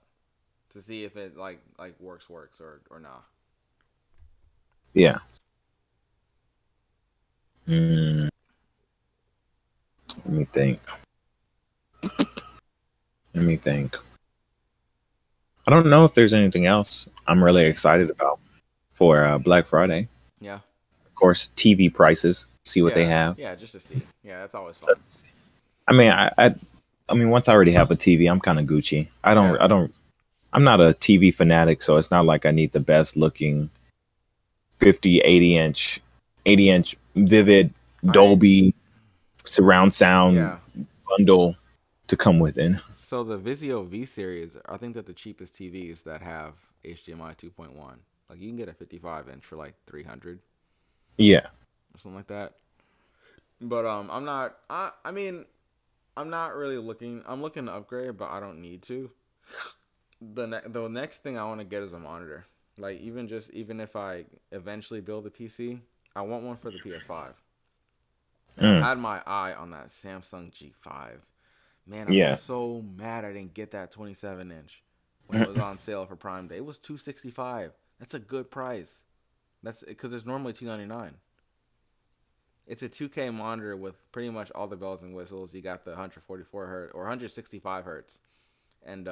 A: to see if it like works or not.
B: Yeah. Let me think. I don't know if there's anything else I'm really excited about for Black Friday.
A: Yeah.
B: Of course, TV prices. See what they have.
A: Yeah, just to see. Yeah, that's always fun.
B: I mean, I mean, once I already have a TV, I'm kind of Gucci. I'm not a TV fanatic, so it's not like I need the best looking 80 inch vivid Dolby surround sound bundle to come within.
A: So the Vizio V series, I think that the cheapest TVs that have HDMI 2.1, like you can get a 55 inch for like 300.
B: Yeah.
A: Or something like that. But I'm not. I mean, I'm not really looking. I'm looking to upgrade, but I don't need to. The next thing I want to get is a monitor. Like even if I eventually build a PC, I want one for the PS5. I had my eye on that Samsung G5 Man, I'm
B: Yeah.
A: so mad I didn't get that 27 inch when it was on sale for Prime Day. It was 265. That's a good price. That's because it's normally 299. It's a 2K monitor with pretty much all the bells and whistles. You got the 144 hertz or 165 hertz, and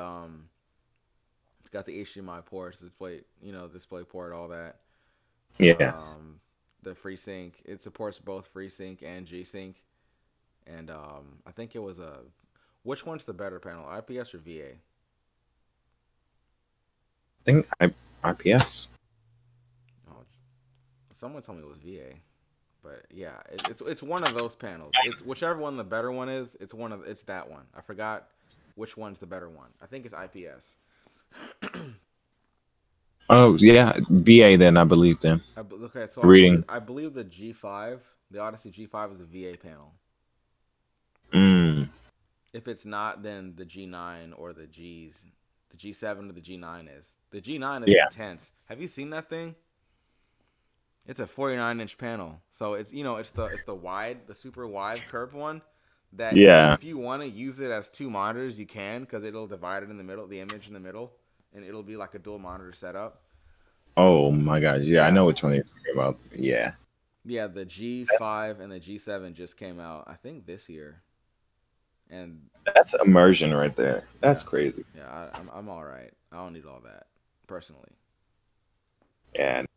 A: it's got the HDMI ports, display port, all that.
B: Yeah.
A: Um, the FreeSync. It supports both FreeSync and G-Sync, and I think it was a. Which one's the better panel, IPS or VA?
B: think IPS.
A: Oh, someone told me it was VA. But yeah, it's one of those panels. It's whichever one the better one is. It's that one. I forgot which one's the better one. I think it's IPS.
B: Oh yeah, VA. Then I believe them.
A: Okay, so
B: Reading.
A: I believe the G5, the Odyssey G5 is a VA panel.
B: Mm.
A: If it's not, then the G9 or the G7 or the G9 is. The G9 is
B: Yeah.
A: intense. Have you seen that thing? It's a 49-inch panel, so it's the super wide curved one. That
B: Yeah.
A: if you want to use it as two monitors, you can because it'll divide it in the middle, the image in the middle, and it'll be like a dual monitor setup.
B: Oh my gosh. Yeah, I
A: Yeah,
B: know which one you're talking about. Yeah.
A: yeah. The G5 and the G7 just came out, I think, this year, and
B: That's immersion right there.
A: yeah,
B: That's crazy.
A: yeah. I'm all right. I don't need all that personally.
B: And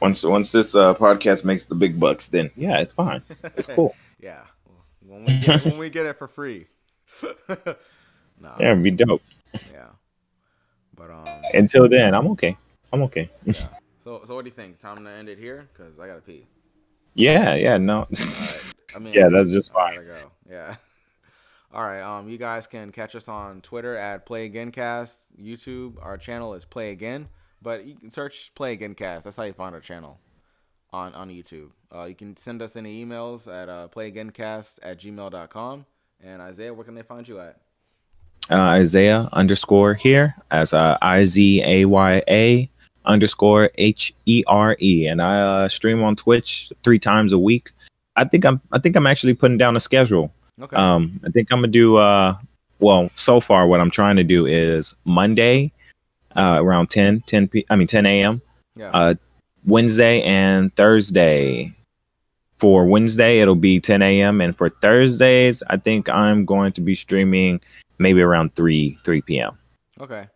B: once this podcast makes the big bucks, then yeah, it's fine. It's cool.
A: Yeah, when we get it for free. Nah,
B: Yeah, it'd be dope.
A: yeah, but
B: Until then, I'm okay. I'm okay.
A: yeah. So what do you think? Time to end it here because I gotta pee.
B: Yeah, yeah, no.
A: All right. I mean,
B: Yeah, that's just
A: I
B: fine.
A: gotta go. Yeah. All right. You guys can catch us on Twitter at Playagaincast. YouTube, our channel is Play Again, but you can search Playagaincast. That's how you find our channel on YouTube. You can send us any emails at playagaincast@gmail.com. And Isaiah, where can they find you at?
B: Isaiah underscore here as IZAYA underscore HERE, and I stream on Twitch 3 times a week. I think I'm actually putting down a schedule.
A: Okay.
B: I think I'm gonna do well, so far what I'm trying to do is Monday around 10 a.m.
A: Yeah.
B: Wednesday and Thursday. For Wednesday, it'll be 10 a.m. And for Thursdays, I think I'm going to be streaming maybe around 3 p.m.
A: Okay.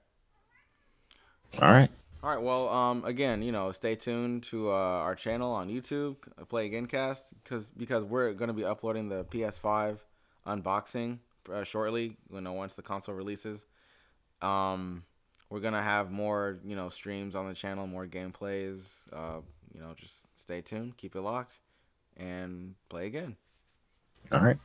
B: All right.
A: All right. Well, again, stay tuned to our channel on YouTube, Play Again Cast, because we're gonna be uploading the PS5 unboxing shortly. Once the console releases, we're gonna have more, streams on the channel, more gameplays. Just stay tuned, keep it locked, and play again.
B: All right.